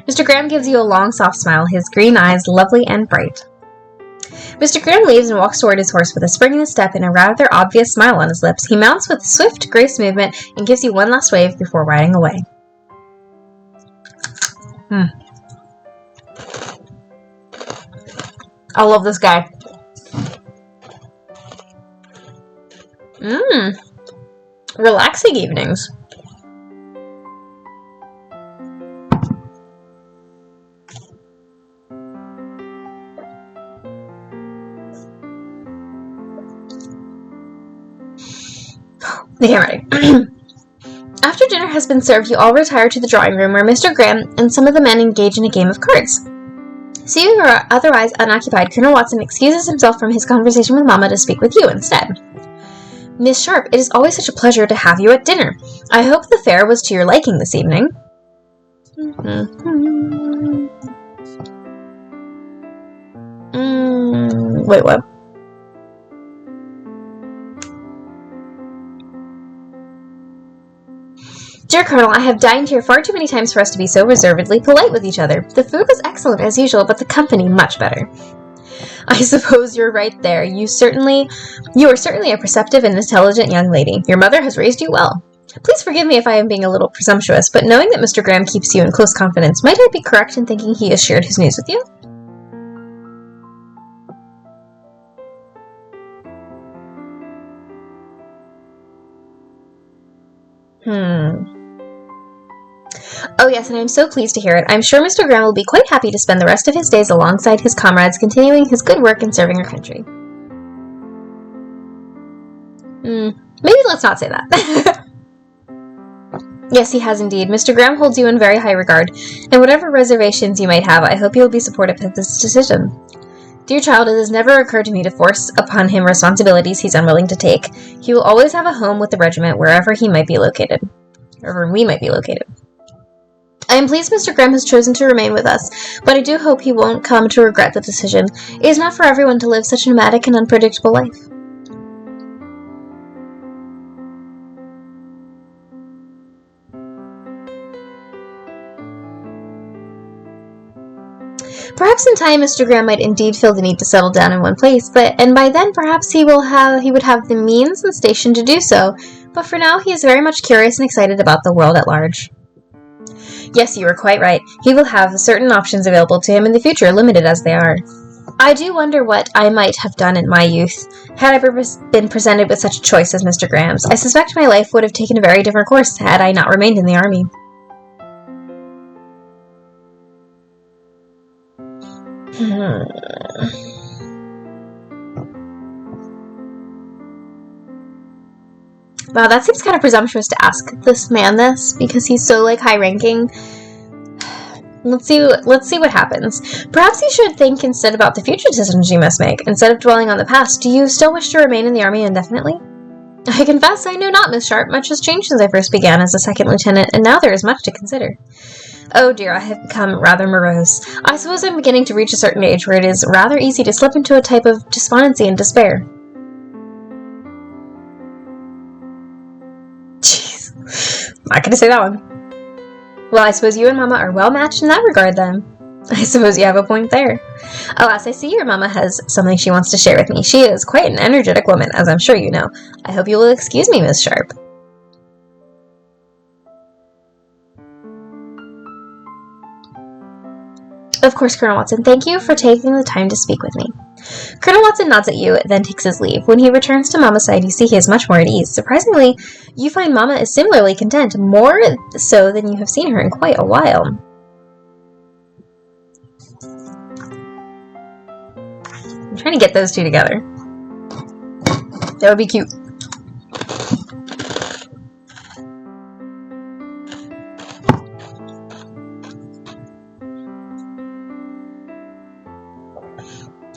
Mr. Graham gives you a long, soft smile, his green eyes lovely and bright. Mr. Graham leaves and walks toward his horse with a spring in his step and a rather obvious smile on his lips. He mounts with a swift, grace movement and gives you one last wave before riding away. I love this guy. Relaxing evenings. Okay, I'm ready. After dinner has been served, you all retire to the drawing room where Mr. Graham and some of the men engage in a game of cards. Seeing you are otherwise unoccupied, Colonel Watson excuses himself from his conversation with Mama to speak with you instead. Miss Sharp, it is always such a pleasure to have you at dinner. I hope the fare was to your liking this evening. Wait, what? Dear Colonel, I have dined here far too many times for us to be so reservedly polite with each other. The food was excellent as usual, but the company much better. I suppose you're right there. You are certainly a perceptive and intelligent young lady. Your mother has raised you well. Please forgive me if I am being a little presumptuous, but knowing that Mr. Graham keeps you in close confidence, might I be correct in thinking he has shared his news with you? Oh yes, and I am so pleased to hear it. I am sure Mr. Graham will be quite happy to spend the rest of his days alongside his comrades, continuing his good work in serving our country. Maybe let's not say that. Yes, he has indeed. Mr. Graham holds you in very high regard, and whatever reservations you might have, I hope you will be supportive of this decision. Dear child, it has never occurred to me to force upon him responsibilities he's unwilling to take. He will always have a home with the regiment wherever he might be located. Wherever we might be located. I am pleased Mr. Graham has chosen to remain with us, but I do hope he won't come to regret the decision. It is not for everyone to live such a nomadic and unpredictable life. Perhaps in time Mr. Graham might indeed feel the need to settle down in one place, and by then perhaps he would have the means and station to do so, but for now he is very much curious and excited about the world at large. Yes, you are quite right. He will have certain options available to him in the future, limited as they are. I do wonder what I might have done in my youth, had I ever been presented with such a choice as Mr. Graham's. I suspect my life would have taken a very different course had I not remained in the army. Wow, that seems kind of presumptuous to ask this man this, because he's so, high-ranking. Let's see what happens. Perhaps you should think instead about the future decisions you must make, instead of dwelling on the past. Do you still wish to remain in the army indefinitely? I confess I know not, Miss Sharp. Much has changed since I first began as a second lieutenant, and now there is much to consider. Oh dear, I have become rather morose. I suppose I'm beginning to reach a certain age where it is rather easy to slip into a type of despondency and despair. Jeez. I'm not going to say that one. Well, I suppose you and Mama are well matched in that regard, then. I suppose you have a point there. Alas, I see your Mama has something she wants to share with me. She is quite an energetic woman, as I'm sure you know. I hope you will excuse me, Miss Sharp. Of course, Colonel Watson. Thank you for taking the time to speak with me. Colonel Watson nods at you, then takes his leave. When he returns to Mama's side, you see he is much more at ease. Surprisingly, you find Mama is similarly content, more so than you have seen her in quite a while. I'm trying to get those two together. That would be cute.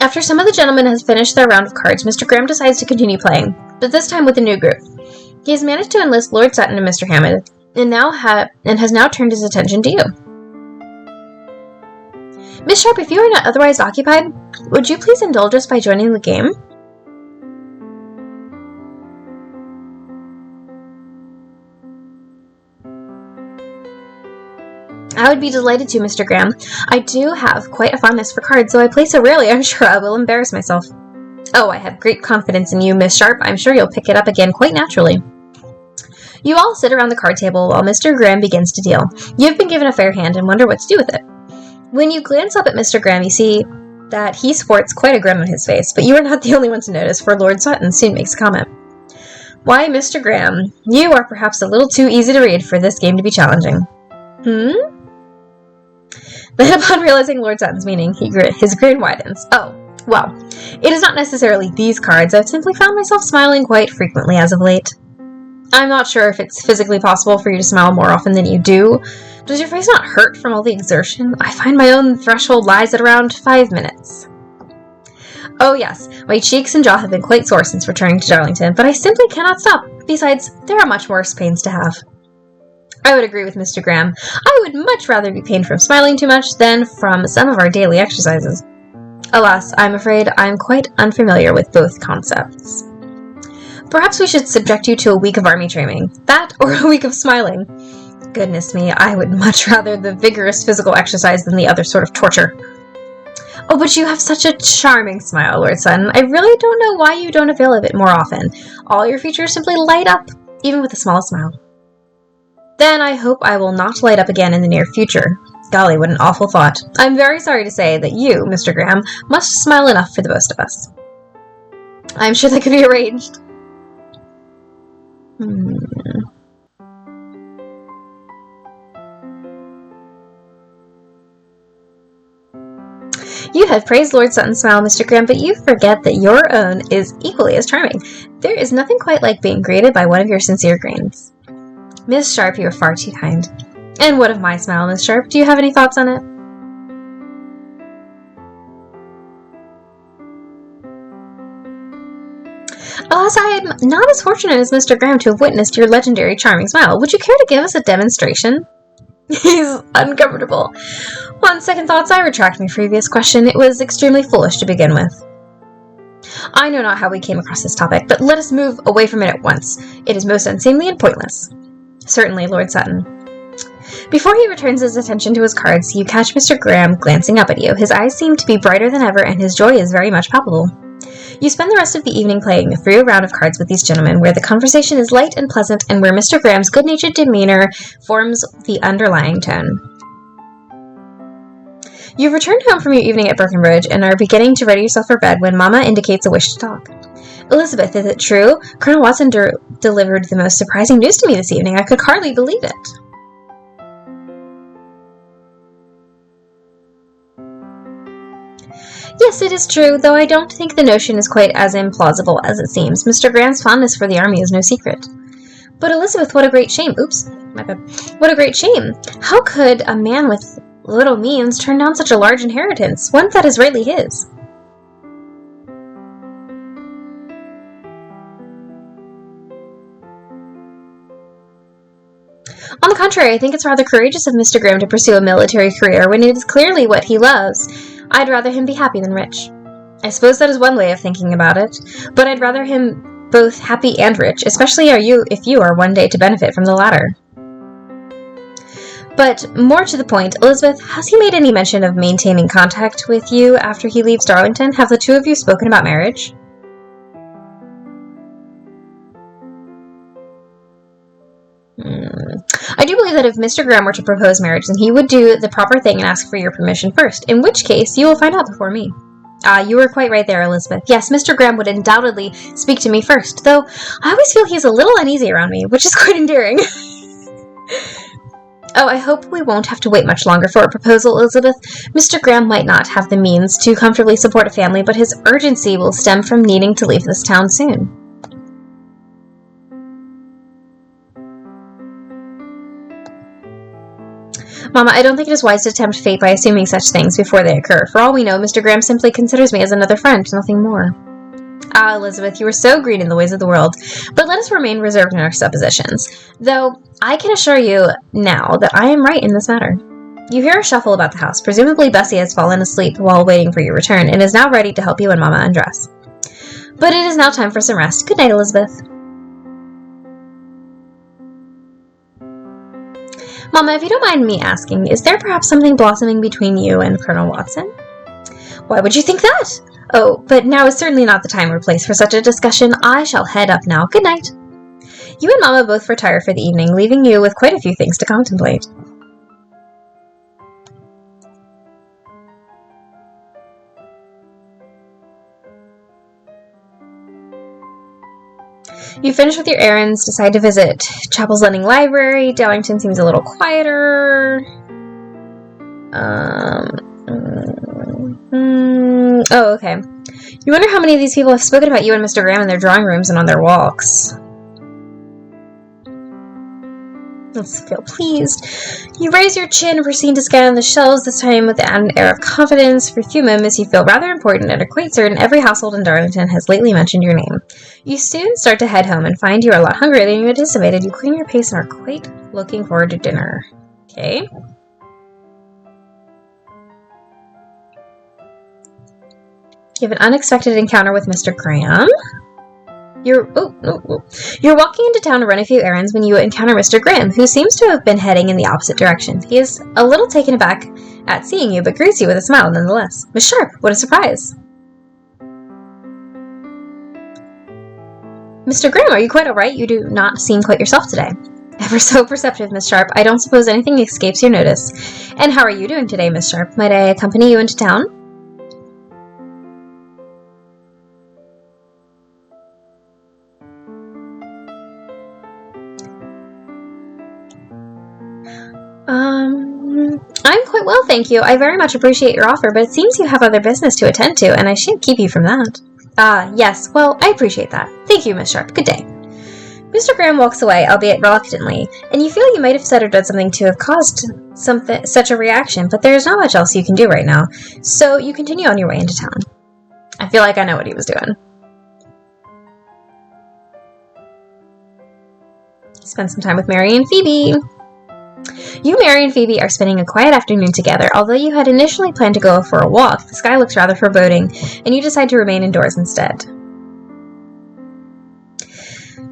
After some of the gentlemen has finished their round of cards, Mr. Graham decides to continue playing, but this time with a new group. He has managed to enlist Lord Sutton and Mr. Hammond, and has now turned his attention to you. Miss Sharp, if you are not otherwise occupied, would you please indulge us by joining the game? I would be delighted to, Mr. Graham. I do have quite a fondness for cards, though I play so rarely I'm sure I will embarrass myself. Oh, I have great confidence in you, Miss Sharp. I'm sure you'll pick it up again quite naturally. You all sit around the card table while Mr. Graham begins to deal. You've been given a fair hand and wonder what to do with it. When you glance up at Mr. Graham, you see that he sports quite a grin on his face, but you are not the only one to notice, for Lord Sutton soon makes a comment. Why, Mr. Graham, you are perhaps a little too easy to read for this game to be challenging. Then upon realizing Lord Sutton's meaning, his grin widens. Oh, well, it is not necessarily these cards. I've simply found myself smiling quite frequently as of late. I'm not sure if it's physically possible for you to smile more often than you do. Does your face not hurt from all the exertion? I find my own threshold lies at around 5 minutes. Oh yes, my cheeks and jaw have been quite sore since returning to Darlington, but I simply cannot stop. Besides, there are much worse pains to have. I would agree with Mr. Graham. I would much rather be pained from smiling too much than from some of our daily exercises. Alas, I'm afraid I'm quite unfamiliar with both concepts. Perhaps we should subject you to a week of army training. That, or a week of smiling. Goodness me, I would much rather the vigorous physical exercise than the other sort of torture. Oh, but you have such a charming smile, Lord Sutton. I really don't know why you don't avail of it more often. All your features simply light up, even with the smallest smile. Then I hope I will not light up again in the near future. Golly, what an awful thought. I'm very sorry to say that you, Mr. Graham, must smile enough for the both of us. I'm sure that could be arranged. You have praised Lord Sutton's smile, Mr. Graham, but you forget that your own is equally as charming. There is nothing quite like being greeted by one of your sincere grins. Miss Sharp, you are far too kind. And what of my smile, Miss Sharp? Do you have any thoughts on it? Alas, I am not as fortunate as Mr. Graham to have witnessed your legendary charming smile. Would you care to give us a demonstration? He's uncomfortable. On second thoughts, I retract my previous question. It was extremely foolish to begin with. I know not how we came across this topic, but let us move away from it at once. It is most unseemly and pointless. Certainly, Lord Sutton. Before he returns his attention to his cards, you catch Mr. Graham glancing up at you. His eyes seem to be brighter than ever, and his joy is very much palpable. You spend the rest of the evening playing through a round of cards with these gentlemen, where the conversation is light and pleasant, and where Mr. Graham's good-natured demeanor forms the underlying tone. You've returned home from your evening at Birkenbridge, and are beginning to ready yourself for bed when Mama indicates a wish to talk. Elizabeth, is it true? Colonel Watson delivered the most surprising news to me this evening. I could hardly believe it. Yes, it is true, though I don't think the notion is quite as implausible as it seems. Mr. Graham's fondness for the army is no secret. But Elizabeth, what a great shame. Oops, my bad. What a great shame. How could a man with little means turn down such a large inheritance, one that is rightly his? On the contrary, I think it's rather courageous of Mr. Graham to pursue a military career when it is clearly what he loves. I'd rather him be happy than rich. I suppose that is one way of thinking about it, but I'd rather him both happy and rich, especially if you are one day to benefit from the latter. But more to the point, Elizabeth, has he made any mention of maintaining contact with you after he leaves Darlington? Have the two of you spoken about marriage? I do believe that if Mr. Graham were to propose marriage, then he would do the proper thing and ask for your permission first, in which case you will find out before me. You were quite right there, Elizabeth. Yes, Mr. Graham would undoubtedly speak to me first, though I always feel he's a little uneasy around me, which is quite endearing. Oh, I hope we won't have to wait much longer for a proposal, Elizabeth. Mr. Graham might not have the means to comfortably support a family, but his urgency will stem from needing to leave this town soon. Mama, I don't think it is wise to tempt fate by assuming such things before they occur. For all we know, Mr. Graham simply considers me as another friend, nothing more. Ah, Elizabeth, you are so green in the ways of the world, but let us remain reserved in our suppositions. Though, I can assure you now that I am right in this matter. You hear a shuffle about the house. Presumably Bessie has fallen asleep while waiting for your return, and is now ready to help you and Mama undress. But it is now time for some rest. Good night, Elizabeth. Mama, if you don't mind me asking, is there perhaps something blossoming between you and Colonel Watson? Why would you think that? Oh, but now is certainly not the time or place for such a discussion. I shall head up now. Good night. You and Mama both retire for the evening, leaving you with quite a few things to contemplate. You finish with your errands, decide to visit Chapel's Lending Library. Darlington seems a little quieter. Oh, okay. You wonder how many of these people have spoken about you and Mr. Graham in their drawing rooms and on their walks. Let's feel pleased. You raise your chin and proceed to scan the shelves, this time with an air of confidence. For a few moments you feel rather important and are quite certain every household in Darlington has lately mentioned your name. You soon start to head home and find you are a lot hungrier than you anticipated. You clean your pace and are quite looking forward to dinner. Okay. You have an unexpected encounter with Mr. Graham. You're walking into town to run a few errands when you encounter Mr. Graham, who seems to have been heading in the opposite direction. He is a little taken aback at seeing you, but greets you with a smile nonetheless. Miss Sharp, what a surprise! Mr. Graham, are you quite all right? You do not seem quite yourself today. Ever so perceptive, Miss Sharp. I don't suppose anything escapes your notice. And how are you doing today, Miss Sharp? Might I accompany you into town? I'm quite well, thank you. I very much appreciate your offer, but it seems you have other business to attend to, and I shan't keep you from that. Ah, yes, well, I appreciate that. Thank you, Miss Sharp. Good day. Mr. Graham walks away, albeit reluctantly, and you feel you might have said or done something to have caused such a reaction, but there is not much else you can do right now, so you continue on your way into town. I feel like I know what he was doing. Spend some time with Mary and Phoebe. You, Mary, and Phoebe are spending a quiet afternoon together. Although you had initially planned to go for a walk, the sky looks rather foreboding, and you decide to remain indoors instead.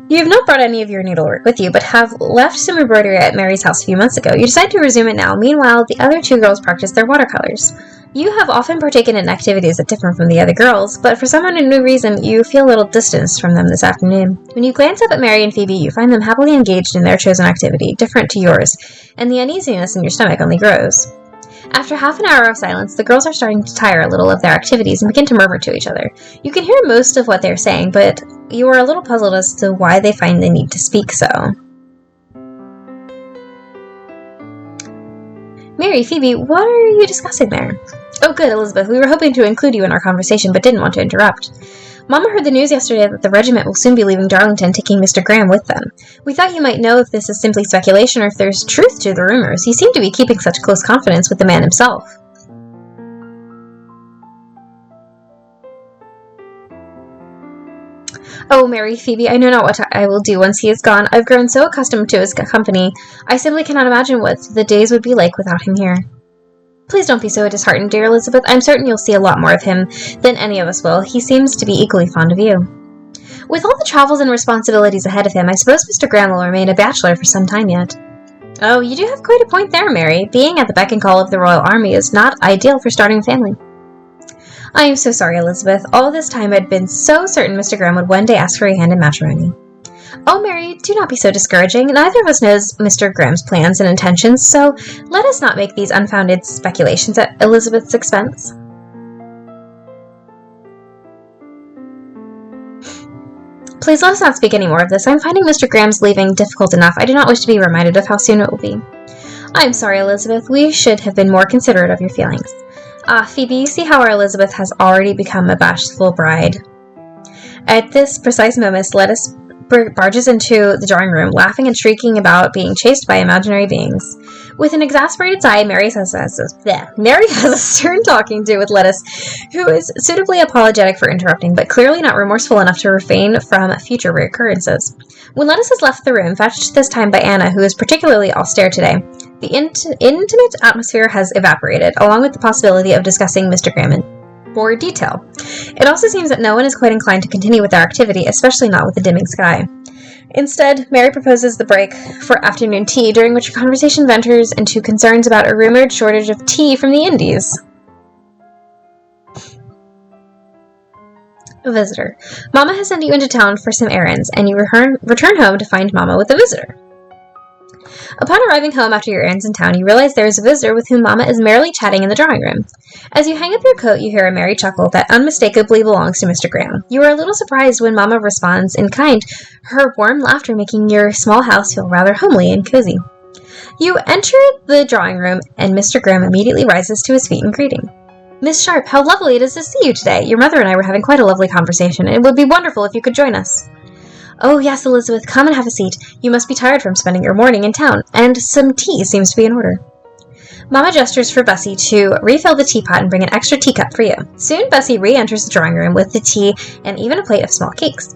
You have not brought any of your needlework with you, but have left some embroidery at Mary's house a few months ago. You decide to resume it now. Meanwhile, the other two girls practice their watercolors. You have often partaken in activities that differ from the other girls, but for some unknown reason, you feel a little distanced from them this afternoon. When you glance up at Mary and Phoebe, you find them happily engaged in their chosen activity, different to yours, and the uneasiness in your stomach only grows. After half an hour of silence, the girls are starting to tire a little of their activities and begin to murmur to each other. You can hear most of what they're saying, but you are a little puzzled as to why they find the need to speak so. Mary, Phoebe, what are you discussing there? Oh, good, Elizabeth. We were hoping to include you in our conversation, but didn't want to interrupt. Mama heard the news yesterday that the regiment will soon be leaving Darlington, taking Mr. Graham with them. We thought you might know if this is simply speculation or if there's truth to the rumors. You seem to be keeping such close confidence with the man himself. Oh, Mary, Phoebe, I know not what I will do once he is gone. I've grown so accustomed to his company, I simply cannot imagine what the days would be like without him here. Please don't be so disheartened, dear Elizabeth. I'm certain you'll see a lot more of him than any of us will. He seems to be equally fond of you. With all the travels and responsibilities ahead of him, I suppose Mr. Graham will remain a bachelor for some time yet. Oh, you do have quite a point there, Mary. Being at the beck and call of the Royal Army is not ideal for starting a family. I am so sorry, Elizabeth. All this time I'd been so certain Mr. Graham would one day ask for a hand in matrimony. Oh, Mary, do not be so discouraging. Neither of us knows Mr. Graham's plans and intentions, so let us not make these unfounded speculations at Elizabeth's expense. Please let us not speak any more of this. I'm finding Mr. Graham's leaving difficult enough. I do not wish to be reminded of how soon it will be. I am sorry, Elizabeth. We should have been more considerate of your feelings. Ah, Phoebe, you see how our Elizabeth has already become a bashful bride. At this precise moment, Lettuce barges into the drawing room, laughing and shrieking about being chased by imaginary beings. With an exasperated sigh, Mary has a stern talking to with Lettuce, who is suitably apologetic for interrupting, but clearly not remorseful enough to refrain from future reoccurrences. When Lettuce has left the room, fetched this time by Anna, who is particularly austere today, the intimate atmosphere has evaporated, along with the possibility of discussing Mr. Graham in more detail. It also seems that no one is quite inclined to continue with their activity, especially not with the dimming sky. Instead, Mary proposes the break for afternoon tea, during which her conversation ventures into concerns about a rumored shortage of tea from the Indies. A visitor. Mama has sent you into town for some errands, and you return home to find Mama with a visitor. Upon arriving home after your errands in town, you realize there is a visitor with whom Mama is merrily chatting in the drawing room. As you hang up your coat, you hear a merry chuckle that unmistakably belongs to Mr. Graham. You are a little surprised when Mama responds in kind, her warm laughter making your small house feel rather homely and cozy. You enter the drawing room, and Mr. Graham immediately rises to his feet in greeting. Miss Sharp, how lovely it is to see you today. Your mother and I were having quite a lovely conversation, and it would be wonderful if you could join us. Oh, yes, Elizabeth, come and have a seat. You must be tired from spending your morning in town, and some tea seems to be in order. Mama gestures for Bessie to refill the teapot and bring an extra teacup for you. Soon, Bessie re-enters the drawing room with the tea and even a plate of small cakes.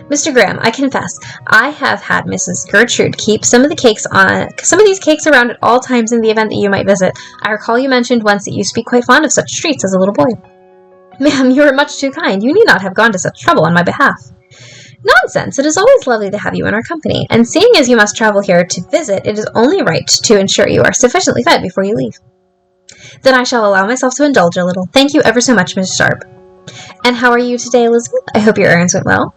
Mr. Graham, I confess, I have had Mrs. Gertrude keep some of these cakes around at all times in the event that you might visit. I recall you mentioned once that you used to be quite fond of such treats as a little boy. Ma'am, you are much too kind. You need not have gone to such trouble on my behalf. Nonsense! It is always lovely to have you in our company, and seeing as you must travel here to visit, it is only right to ensure you are sufficiently fed before you leave. Then I shall allow myself to indulge a little. Thank you ever so much, Miss Sharp. And how are you today, Elizabeth? I hope your errands went well.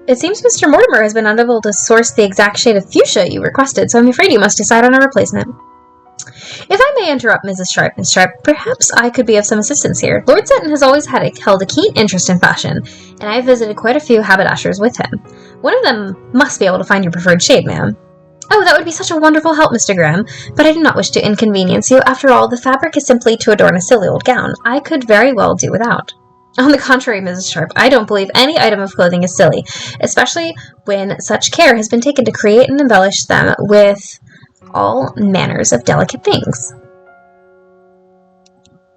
It seems Mr. Mortimer has been unable to source the exact shade of fuchsia you requested, so I'm afraid you must decide on a replacement. If I may interrupt, Miss Sharp, perhaps I could be of some assistance here. Lord Sutton has always held a keen interest in fashion, and I have visited quite a few haberdashers with him. One of them must be able to find your preferred shade, ma'am. Oh, that would be such a wonderful help, Mr. Graham, but I do not wish to inconvenience you. After all, the fabric is simply to adorn a silly old gown. I could very well do without. On the contrary, Mrs. Sharp, I don't believe any item of clothing is silly, especially when such care has been taken to create and embellish them with all manners of delicate things.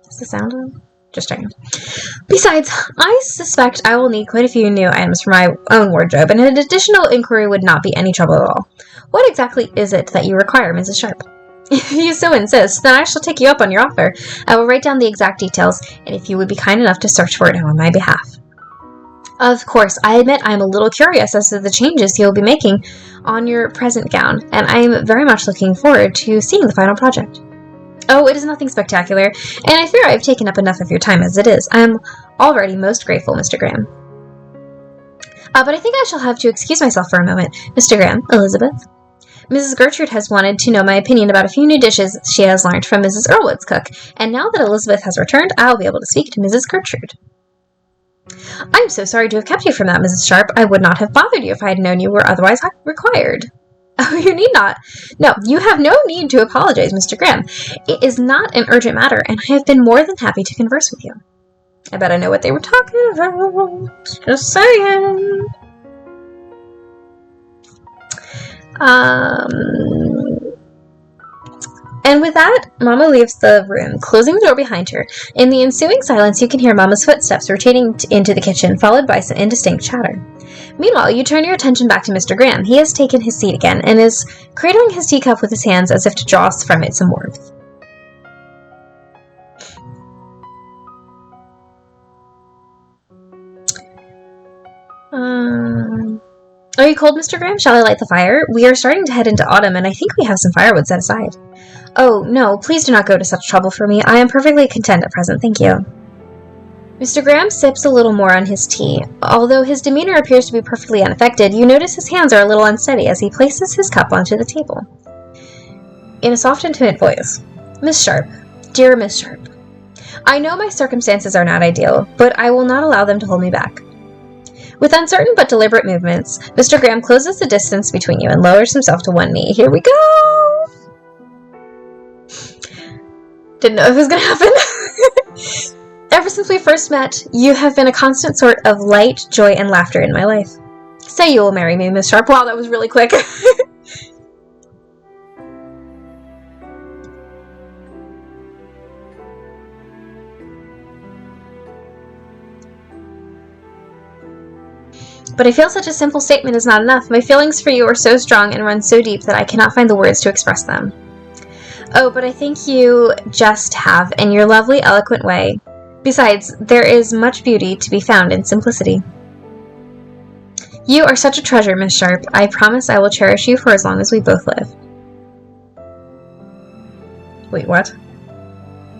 Is the sound on? Just checking. Besides, I suspect I will need quite a few new items for my own wardrobe, and an additional inquiry would not be any trouble at all. What exactly is it that you require, Mrs. Sharp? If you so insist, then I shall take you up on your offer. I will write down the exact details, and if you would be kind enough to search for it on my behalf. Of course, I admit I am a little curious as to the changes you will be making on your present gown, and I am very much looking forward to seeing the final project. Oh, it is nothing spectacular, and I fear I have taken up enough of your time as it is. I am already most grateful, Mr. Graham. But I think I shall have to excuse myself for a moment. Mr. Graham, Elizabeth. Mrs. Gertrude has wanted to know my opinion about a few new dishes she has learned from Mrs. Earlwood's cook, and now that Elizabeth has returned, I will be able to speak to Mrs. Gertrude. I am so sorry to have kept you from that, Mrs. Sharp. I would not have bothered you if I had known you were otherwise required. Oh, you need not. No, you have no need to apologize, Mr. Graham. It is not an urgent matter, and I have been more than happy to converse with you. I bet I know what they were talking about. Just saying. And with that, Mama leaves the room, closing the door behind her. In the ensuing silence, you can hear Mama's footsteps retreating into the kitchen, followed by some indistinct chatter. Meanwhile, you turn your attention back to Mr. Graham. He has taken his seat again, and is cradling his teacup with his hands as if to draw from it some warmth. Are you cold, Mr. Graham? Shall I light the fire? We are starting to head into autumn, and I think we have some firewood set aside. Oh, no, please do not go to such trouble for me. I am perfectly content at present, thank you. Mr. Graham sips a little more on his tea. Although his demeanor appears to be perfectly unaffected, you notice his hands are a little unsteady as he places his cup onto the table. In a soft, intimate voice, Miss Sharp, dear Miss Sharp, I know my circumstances are not ideal, but I will not allow them to hold me back. With uncertain but deliberate movements, Mr. Graham closes the distance between you and lowers himself to one knee. Here we go! Didn't know if it was going to happen. Ever since we first met, you have been a constant sort of light, joy, and laughter in my life. Say you will marry me, Miss Sharp. Wow, that was really quick. But I feel such a simple statement is not enough. My feelings for you are so strong and run so deep that I cannot find the words to express them. Oh, but I think you just have, in your lovely, eloquent way. Besides, there is much beauty to be found in simplicity. You are such a treasure, Miss Sharp. I promise I will cherish you for as long as we both live. Wait, what?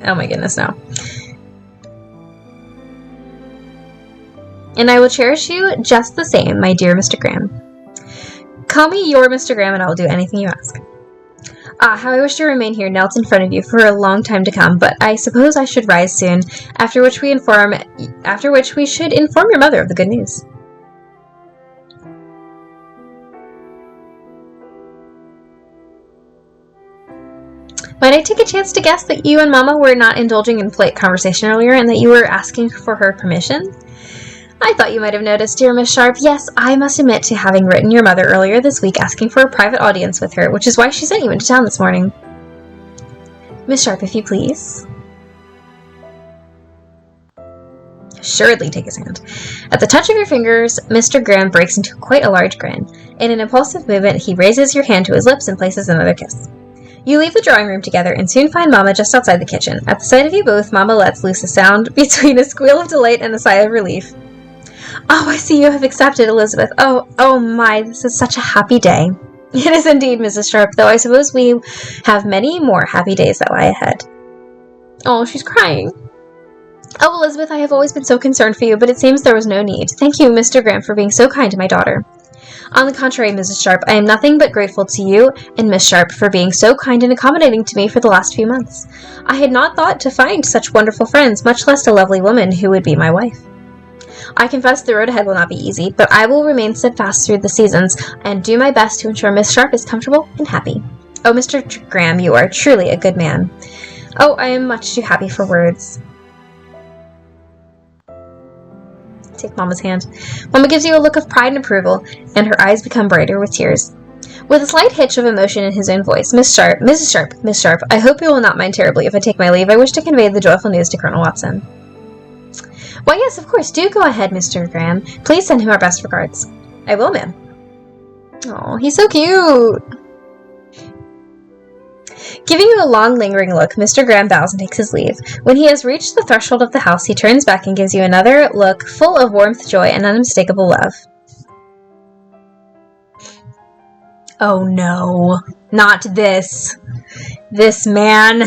Oh my goodness, no. And I will cherish you just the same, my dear Mr. Graham. Call me your Mr. Graham and I will do anything you ask. Ah, how I wish to remain here knelt in front of you for a long time to come, but I suppose I should rise soon, after which we should inform your mother of the good news. Might I take a chance to guess that you and Mama were not indulging in polite conversation earlier and that you were asking for her permission? I thought you might have noticed, dear Miss Sharp. Yes, I must admit to having written your mother earlier this week asking for a private audience with her, which is why she sent you into town this morning. Miss Sharp, if you please. Assuredly take his hand. At the touch of your fingers, Mr. Graham breaks into quite a large grin. In an impulsive movement, he raises your hand to his lips and places another kiss. You leave the drawing room together and soon find Mama just outside the kitchen. At the sight of you both, Mama lets loose a sound between a squeal of delight and a sigh of relief. Oh, I see you have accepted, Elizabeth. Oh my, this is such a happy day. It is indeed, Mrs. Sharp, though I suppose we have many more happy days that lie ahead. Oh, she's crying. Oh, Elizabeth, I have always been so concerned for you, but it seems there was no need. Thank you, Mr. Graham, for being so kind to my daughter. On the contrary, Mrs. Sharp, I am nothing but grateful to you and Miss Sharp for being so kind and accommodating to me for the last few months. I had not thought to find such wonderful friends, much less a lovely woman who would be my wife. I confess the road ahead will not be easy, but I will remain steadfast through the seasons and do my best to ensure Miss Sharp is comfortable and happy. Oh, Mr. Graham, you are truly a good man. Oh, I am much too happy for words. Take Mama's hand. Mama gives you a look of pride and approval, and her eyes become brighter with tears. With a slight hitch of emotion in his own voice, Miss Sharp, I hope you will not mind terribly if I take my leave. I wish to convey the joyful news to Colonel Watson. Why, yes, of course. Do go ahead, Mr. Graham. Please send him our best regards. I will, ma'am. Oh, he's so cute. Giving you a long, lingering look, Mr. Graham bows and takes his leave. When he has reached the threshold of the house, he turns back and gives you another look full of warmth, joy, and unmistakable love. Oh no, not this. This man.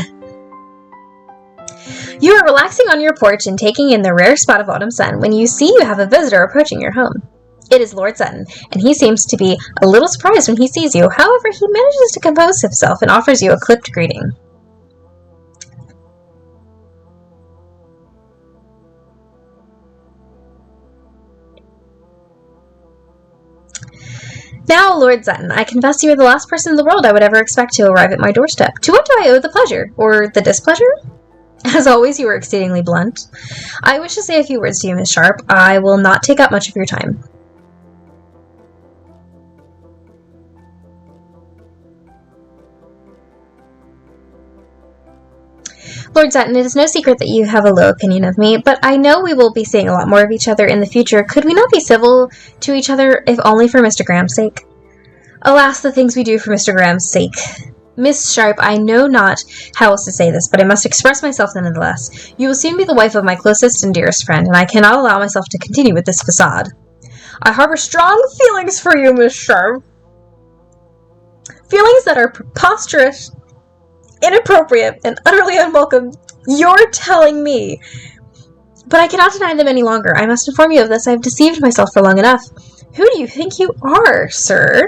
You are relaxing on your porch and taking in the rare spot of autumn sun when you see you have a visitor approaching your home. It is Lord Sutton, and he seems to be a little surprised when he sees you. However, he manages to compose himself and offers you a clipped greeting. Now, Lord Sutton, I confess you are the last person in the world I would ever expect to arrive at my doorstep. To what do I owe the pleasure, or the displeasure? As always, you are exceedingly blunt. I wish to say a few words to you, Miss Sharp. I will not take up much of your time. Lord Sutton, it is no secret that you have a low opinion of me, but I know we will be seeing a lot more of each other in the future. Could we not be civil to each other, if only for Mr. Graham's sake? Alas, the things we do for Mr. Graham's sake. Miss Sharp, I know not how else to say this, but I must express myself nonetheless. You will soon be the wife of my closest and dearest friend, and I cannot allow myself to continue with this facade. I harbor strong feelings for you, Miss Sharp. Feelings that are preposterous, inappropriate, and utterly unwelcome. You're telling me. But I cannot deny them any longer. I must inform you of this. I have deceived myself for long enough. Who do you think you are, sir?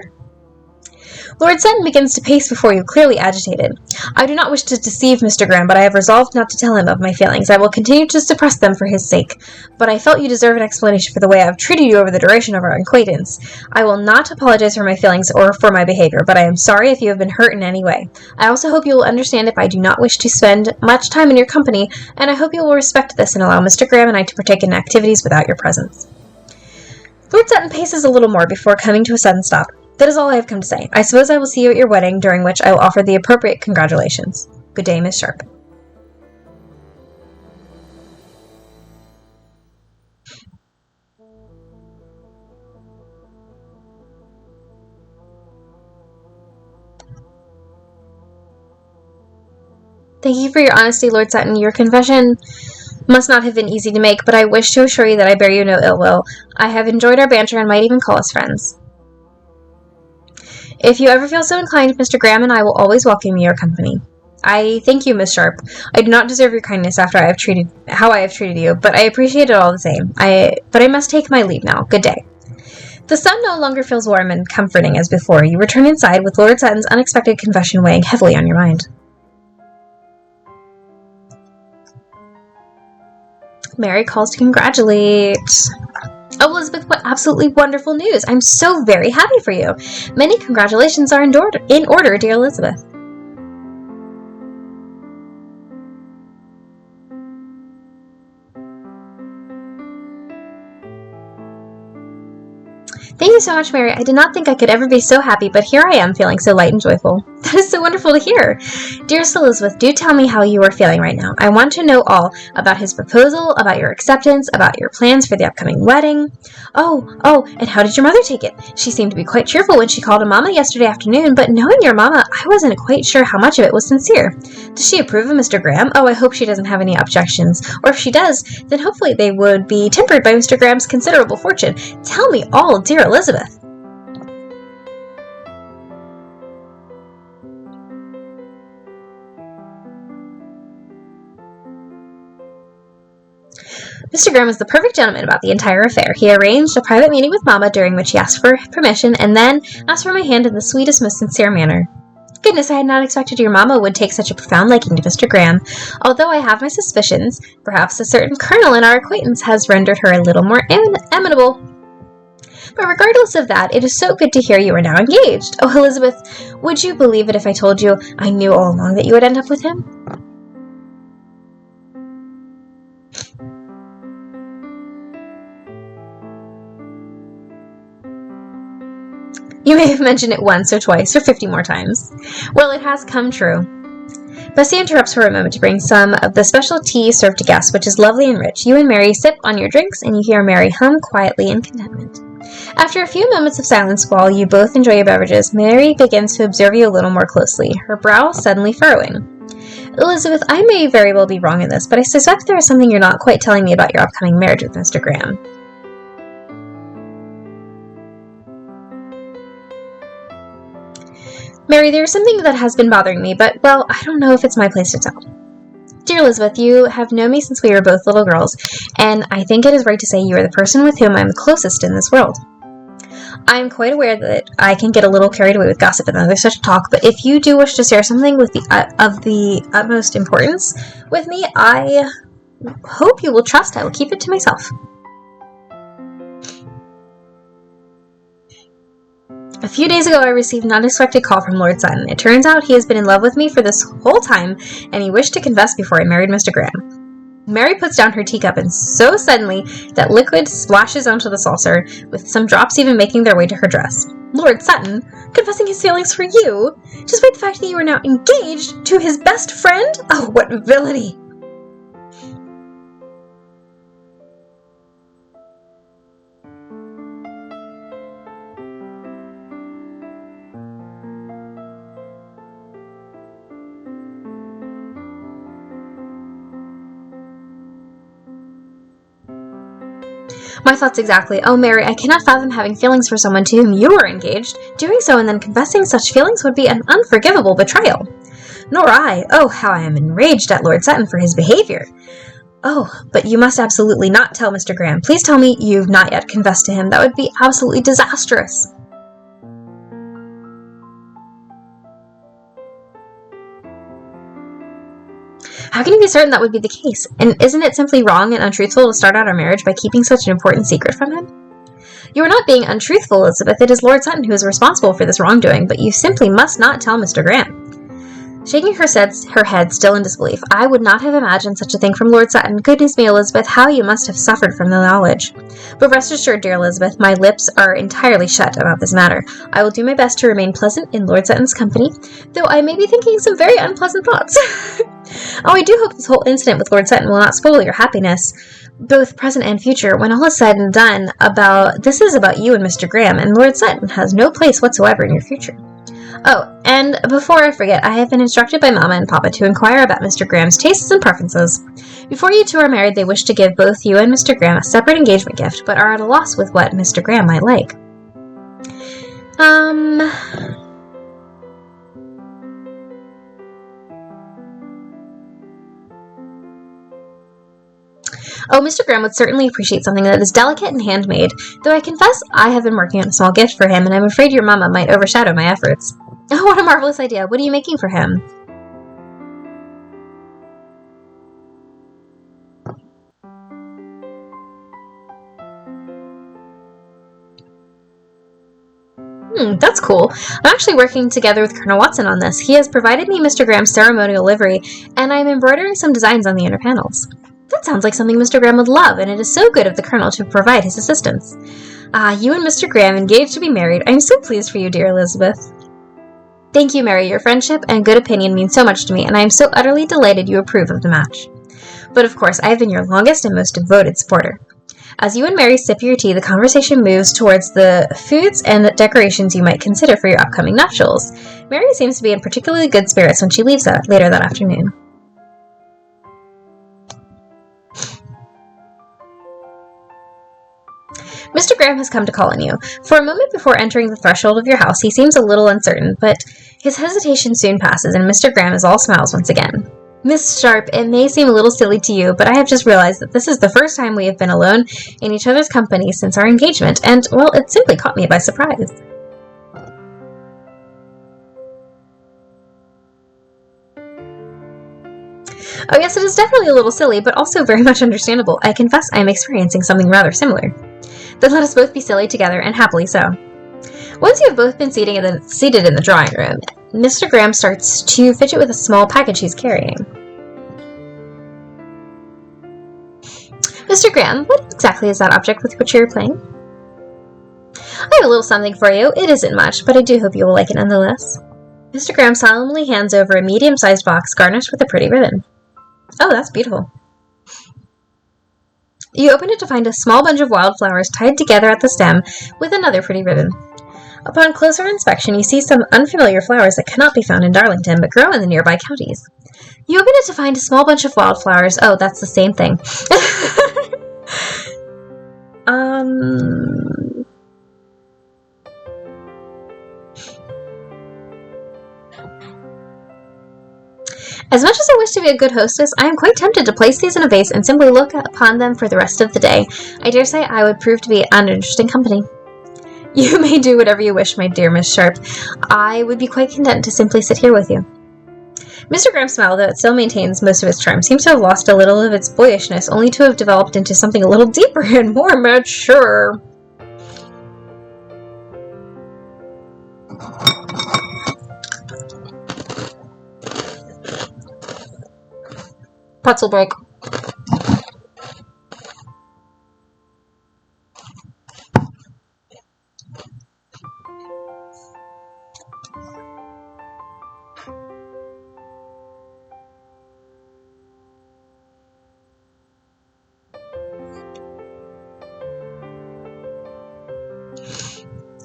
Lord Sutton begins to pace before you, clearly agitated. I do not wish to deceive Mr. Graham, but I have resolved not to tell him of my feelings. I will continue to suppress them for his sake. But I felt you deserve an explanation for the way I have treated you over the duration of our acquaintance. I will not apologize for my feelings or for my behavior, but I am sorry if you have been hurt in any way. I also hope you will understand if I do not wish to spend much time in your company, and I hope you will respect this and allow Mr. Graham and I to partake in activities without your presence. Lord Sutton paces a little more before coming to a sudden stop. That is all I have come to say. I suppose I will see you at your wedding, during which I will offer the appropriate congratulations. Good day, Miss Sharp. Thank you for your honesty, Lord Sutton. Your confession must not have been easy to make, but I wish to assure you that I bear you no ill will. I have enjoyed our banter and might even call us friends. If you ever feel so inclined, Mr. Graham and I will always welcome your company. I thank you, Miss Sharp. I do not deserve your kindness after how I have treated you, but I appreciate it all the same. But I must take my leave now. Good day. The sun no longer feels warm and comforting as before. You return inside with Lord Sutton's unexpected confession weighing heavily on your mind. Mary calls to congratulate. Oh, Elizabeth, what absolutely wonderful news. I'm so very happy for you. Many congratulations are in order, dear Elizabeth. Thank you so much, Mary. I did not think I could ever be so happy, but here I am, feeling so light and joyful. That is so wonderful to hear. Dearest Elizabeth, do tell me how you are feeling right now. I want to know all about his proposal, about your acceptance, about your plans for the upcoming wedding. Oh, and how did your mother take it? She seemed to be quite cheerful when she called on Mama yesterday afternoon, but knowing your Mama, I wasn't quite sure how much of it was sincere. Does she approve of Mr. Graham? Oh, I hope she doesn't have any objections. Or if she does, then hopefully they would be tempered by Mr. Graham's considerable fortune. Tell me all, dear Elizabeth. Mr. Graham was the perfect gentleman about the entire affair. He arranged a private meeting with Mama, during which he asked for permission, and then asked for my hand in the sweetest, most sincere manner. Goodness, I had not expected your Mama would take such a profound liking to Mr. Graham, although I have my suspicions. Perhaps a certain colonel in our acquaintance has rendered her a little more amenable. But regardless of that, it is so good to hear you are now engaged. Oh, Elizabeth, would you believe it if I told you I knew all along that you would end up with him? You may have mentioned it once or twice or 50 more times. Well, it has come true. Bessie interrupts for a moment to bring some of the special tea served to guests, which is lovely and rich. You and Mary sip on your drinks, and you hear Mary hum quietly in contentment. After a few moments of silence while you both enjoy your beverages, Mary begins to observe you a little more closely, her brow suddenly furrowing. Elizabeth, I may very well be wrong in this, but I suspect there is something you're not quite telling me about your upcoming marriage with Mr. Graham. Mary, there's something that has been bothering me, but, well, I don't know if it's my place to tell. Dear Elizabeth, you have known me since we were both little girls, and I think it is right to say you are the person with whom I am the closest in this world. I am quite aware that I can get a little carried away with gossip and other such talk, but if you do wish to share something of the utmost importance with me, I hope you will trust I will keep it to myself. A few days ago, I received an unexpected call from Lord Sutton. It turns out he has been in love with me for this whole time, and he wished to confess before I married Mr. Graham. Mary puts down her teacup, and so suddenly that liquid splashes onto the saucer, with some drops even making their way to her dress. Lord Sutton, confessing his feelings for you, despite the fact that you are now engaged to his best friend? Oh, what villainy! My thoughts exactly. Oh, Mary, I cannot fathom having feelings for someone to whom you are engaged. Doing so and then confessing such feelings would be an unforgivable betrayal. Nor I. Oh, how I am enraged at Lord Sutton for his behavior. Oh, but you must absolutely not tell Mr. Graham. Please tell me you've not yet confessed to him. That would be absolutely disastrous. How can you be certain that would be the case? And isn't it simply wrong and untruthful to start out our marriage by keeping such an important secret from him? You are not being untruthful, Elizabeth. It is Lord Sutton who is responsible for this wrongdoing, but you simply must not tell Mr. Graham. Shaking her head, still in disbelief. I would not have imagined such a thing from Lord Sutton. Goodness me, Elizabeth, how you must have suffered from the knowledge. But rest assured, dear Elizabeth, my lips are entirely shut about this matter. I will do my best to remain pleasant in Lord Sutton's company, though I may be thinking some very unpleasant thoughts. Oh, I do hope this whole incident with Lord Sutton will not spoil your happiness, both present and future. When all is said and done, this is about you and Mr. Graham, and Lord Sutton has no place whatsoever in your future. Oh, and before I forget, I have been instructed by Mama and Papa to inquire about Mr. Graham's tastes and preferences. Before you two are married, they wish to give both you and Mr. Graham a separate engagement gift, but are at a loss with what Mr. Graham might like. Oh, Mr. Graham would certainly appreciate something that is delicate and handmade, though I confess I have been working on a small gift for him, and I'm afraid your Mama might overshadow my efforts. Oh, what a marvelous idea. What are you making for him? That's cool. I'm actually working together with Colonel Watson on this. He has provided me Mr. Graham's ceremonial livery, and I'm embroidering some designs on the inner panels. That sounds like something Mr. Graham would love, and it is so good of the Colonel to provide his assistance. Ah, you and Mr. Graham engaged to be married. I am so pleased for you, dear Elizabeth. Thank you, Mary. Your friendship and good opinion mean so much to me, and I am so utterly delighted you approve of the match. But of course, I have been your longest and most devoted supporter. As you and Mary sip your tea, the conversation moves towards the foods and decorations you might consider for your upcoming nuptials. Mary seems to be in particularly good spirits when she leaves later that afternoon. Mr. Graham has come to call on you. For a moment before entering the threshold of your house, he seems a little uncertain, but his hesitation soon passes, and Mr. Graham is all smiles once again. Miss Sharp, it may seem a little silly to you, but I have just realized that this is the first time we have been alone in each other's company since our engagement, and, well, it simply caught me by surprise. Oh yes, it is definitely a little silly, but also very much understandable. I confess I am experiencing something rather similar. Then let us both be silly together, and happily so. Once you have both been seated in the drawing room, Mr. Graham starts to fidget with a small package he's carrying. Mr. Graham, what exactly is that object with which you're playing? I have a little something for you. It isn't much, but I do hope you will like it nonetheless. Mr. Graham solemnly hands over a medium-sized box garnished with a pretty ribbon. Oh, that's beautiful. You open it to find a small bunch of wildflowers tied together at the stem with another pretty ribbon. Upon closer inspection, you see some unfamiliar flowers that cannot be found in Darlington, but grow in the nearby counties. You open it to find a small bunch of wildflowers. Oh, that's the same thing. As much as I wish to be a good hostess, I am quite tempted to place these in a vase and simply look upon them for the rest of the day. I dare say I would prove to be uninteresting company. You may do whatever you wish, my dear Miss Sharp. I would be quite content to simply sit here with you. Mr. Graham's smile, though it still maintains most of its charm, seems to have lost a little of its boyishness, only to have developed into something a little deeper and more mature. Pretzel break.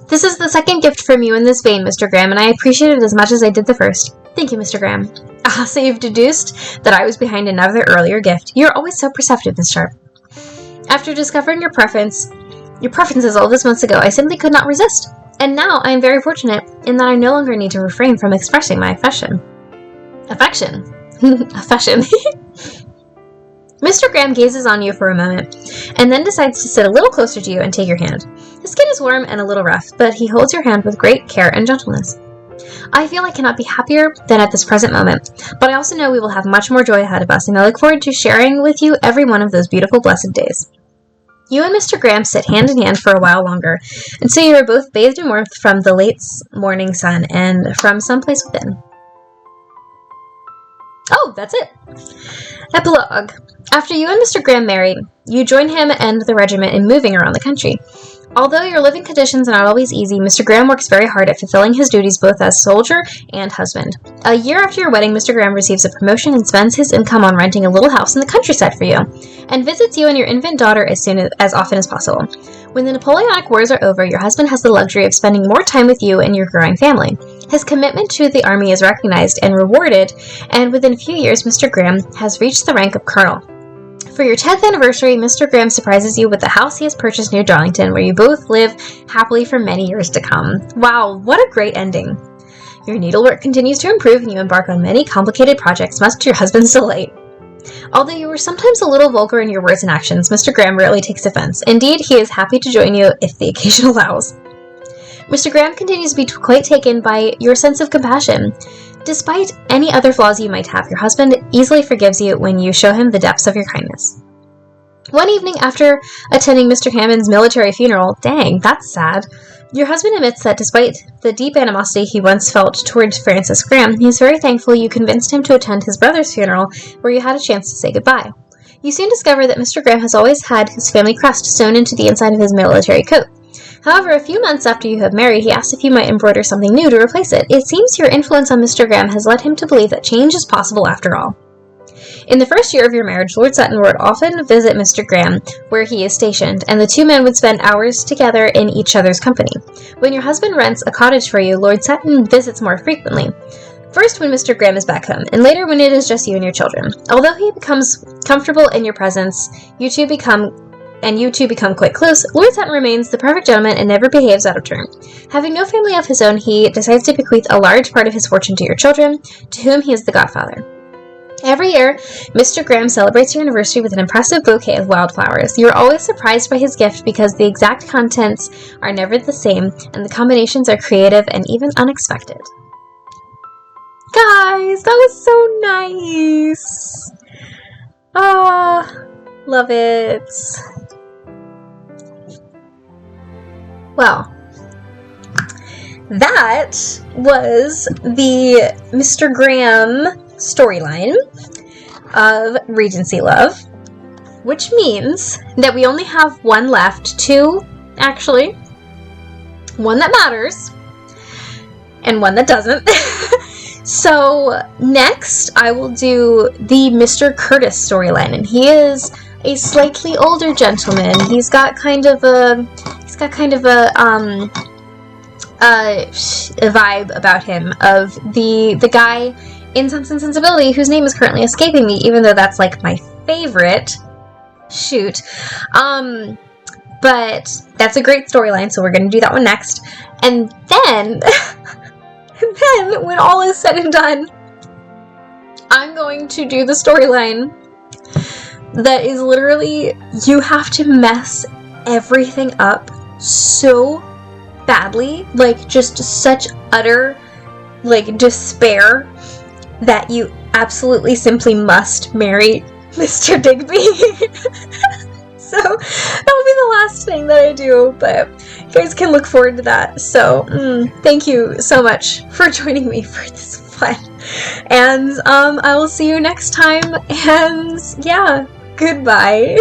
This is the second gift from you in this vein, Mr. Graham, and I appreciate it as much as I did the first. Thank you, Mr. Graham. Ah, so you've deduced that I was behind another earlier gift. You're always so perceptive, Miss Sharp. After discovering your preferences all those months ago, I simply could not resist. And now I am very fortunate in that I no longer need to refrain from expressing my affection. Affection. Mr. Graham gazes on you for a moment, and then decides to sit a little closer to you and take your hand. His skin is warm and a little rough, but he holds your hand with great care and gentleness. I feel I cannot be happier than at this present moment, but I also know we will have much more joy ahead of us, and I look forward to sharing with you every one of those beautiful, blessed days. You and Mr. Graham sit hand in hand for a while longer, and so you are both bathed in warmth from the late morning sun and from some place within. Oh, that's it. Epilogue. After you and Mr. Graham married, you join him and the regiment in moving around the country. Although your living conditions are not always easy, Mr. Graham works very hard at fulfilling his duties both as soldier and husband. A year after your wedding, Mr. Graham receives a promotion and spends his income on renting a little house in the countryside for you, and visits you and your infant daughter as often as possible. When the Napoleonic Wars are over, your husband has the luxury of spending more time with you and your growing family. His commitment to the army is recognized and rewarded, and within a few years, Mr. Graham has reached the rank of colonel. For your 10th anniversary, Mr. Graham surprises you with the house he has purchased near Darlington, where you both live happily for many years to come. Wow, what a great ending. Your needlework continues to improve, and you embark on many complicated projects, much to your husband's delight. Although you were sometimes a little vulgar in your words and actions, Mr. Graham rarely takes offense. Indeed, he is happy to join you if the occasion allows. Mr. Graham continues to be quite taken by your sense of compassion. Despite any other flaws you might have, your husband easily forgives you when you show him the depths of your kindness. One evening after attending Mr. Hammond's military funeral, dang, that's sad, your husband admits that despite the deep animosity he once felt towards Francis Graham, he is very thankful you convinced him to attend his brother's funeral, where you had a chance to say goodbye. You soon discover that Mr. Graham has always had his family crest sewn into the inside of his military coat. However, a few months after you have married, he asks if you might embroider something new to replace it. It seems your influence on Mr. Graham has led him to believe that change is possible after all. In the first year of your marriage, Lord Sutton would often visit Mr. Graham, where he is stationed, and the two men would spend hours together in each other's company. When your husband rents a cottage for you, Lord Sutton visits more frequently. First when Mr. Graham is back home, and later when it is just you and your children. Although he becomes comfortable in your presence, you two become quite close, Lord Sutton remains the perfect gentleman and never behaves out of turn. Having no family of his own, he decides to bequeath a large part of his fortune to your children, to whom he is the godfather. Every year, Mr. Graham celebrates your anniversary with an impressive bouquet of wildflowers. You are always surprised by his gift because the exact contents are never the same, and the combinations are creative and even unexpected. Guys, that was so nice! Ah, love it. Well, that was the Mr. Graham storyline of Regency Love, which means that we only have one left, two, actually. One that matters, and one that doesn't. So, next, I will do the Mr. Curtis storyline, and he is a slightly older gentleman. He's got kind of a vibe about him of the guy in Sense and Sensibility whose name is currently escaping me, even though that's like my favorite. Shoot. But that's a great storyline, so we're going to do that one next. And then, when all is said and done, I'm going to do the storyline that is literally, you have to mess everything up so badly, like just such utter like despair that you absolutely simply must marry Mr. Digby. So that will be the last thing that I do, but you guys can look forward to that. So thank you so much for joining me for this fun, and I will see you next time, and yeah, goodbye.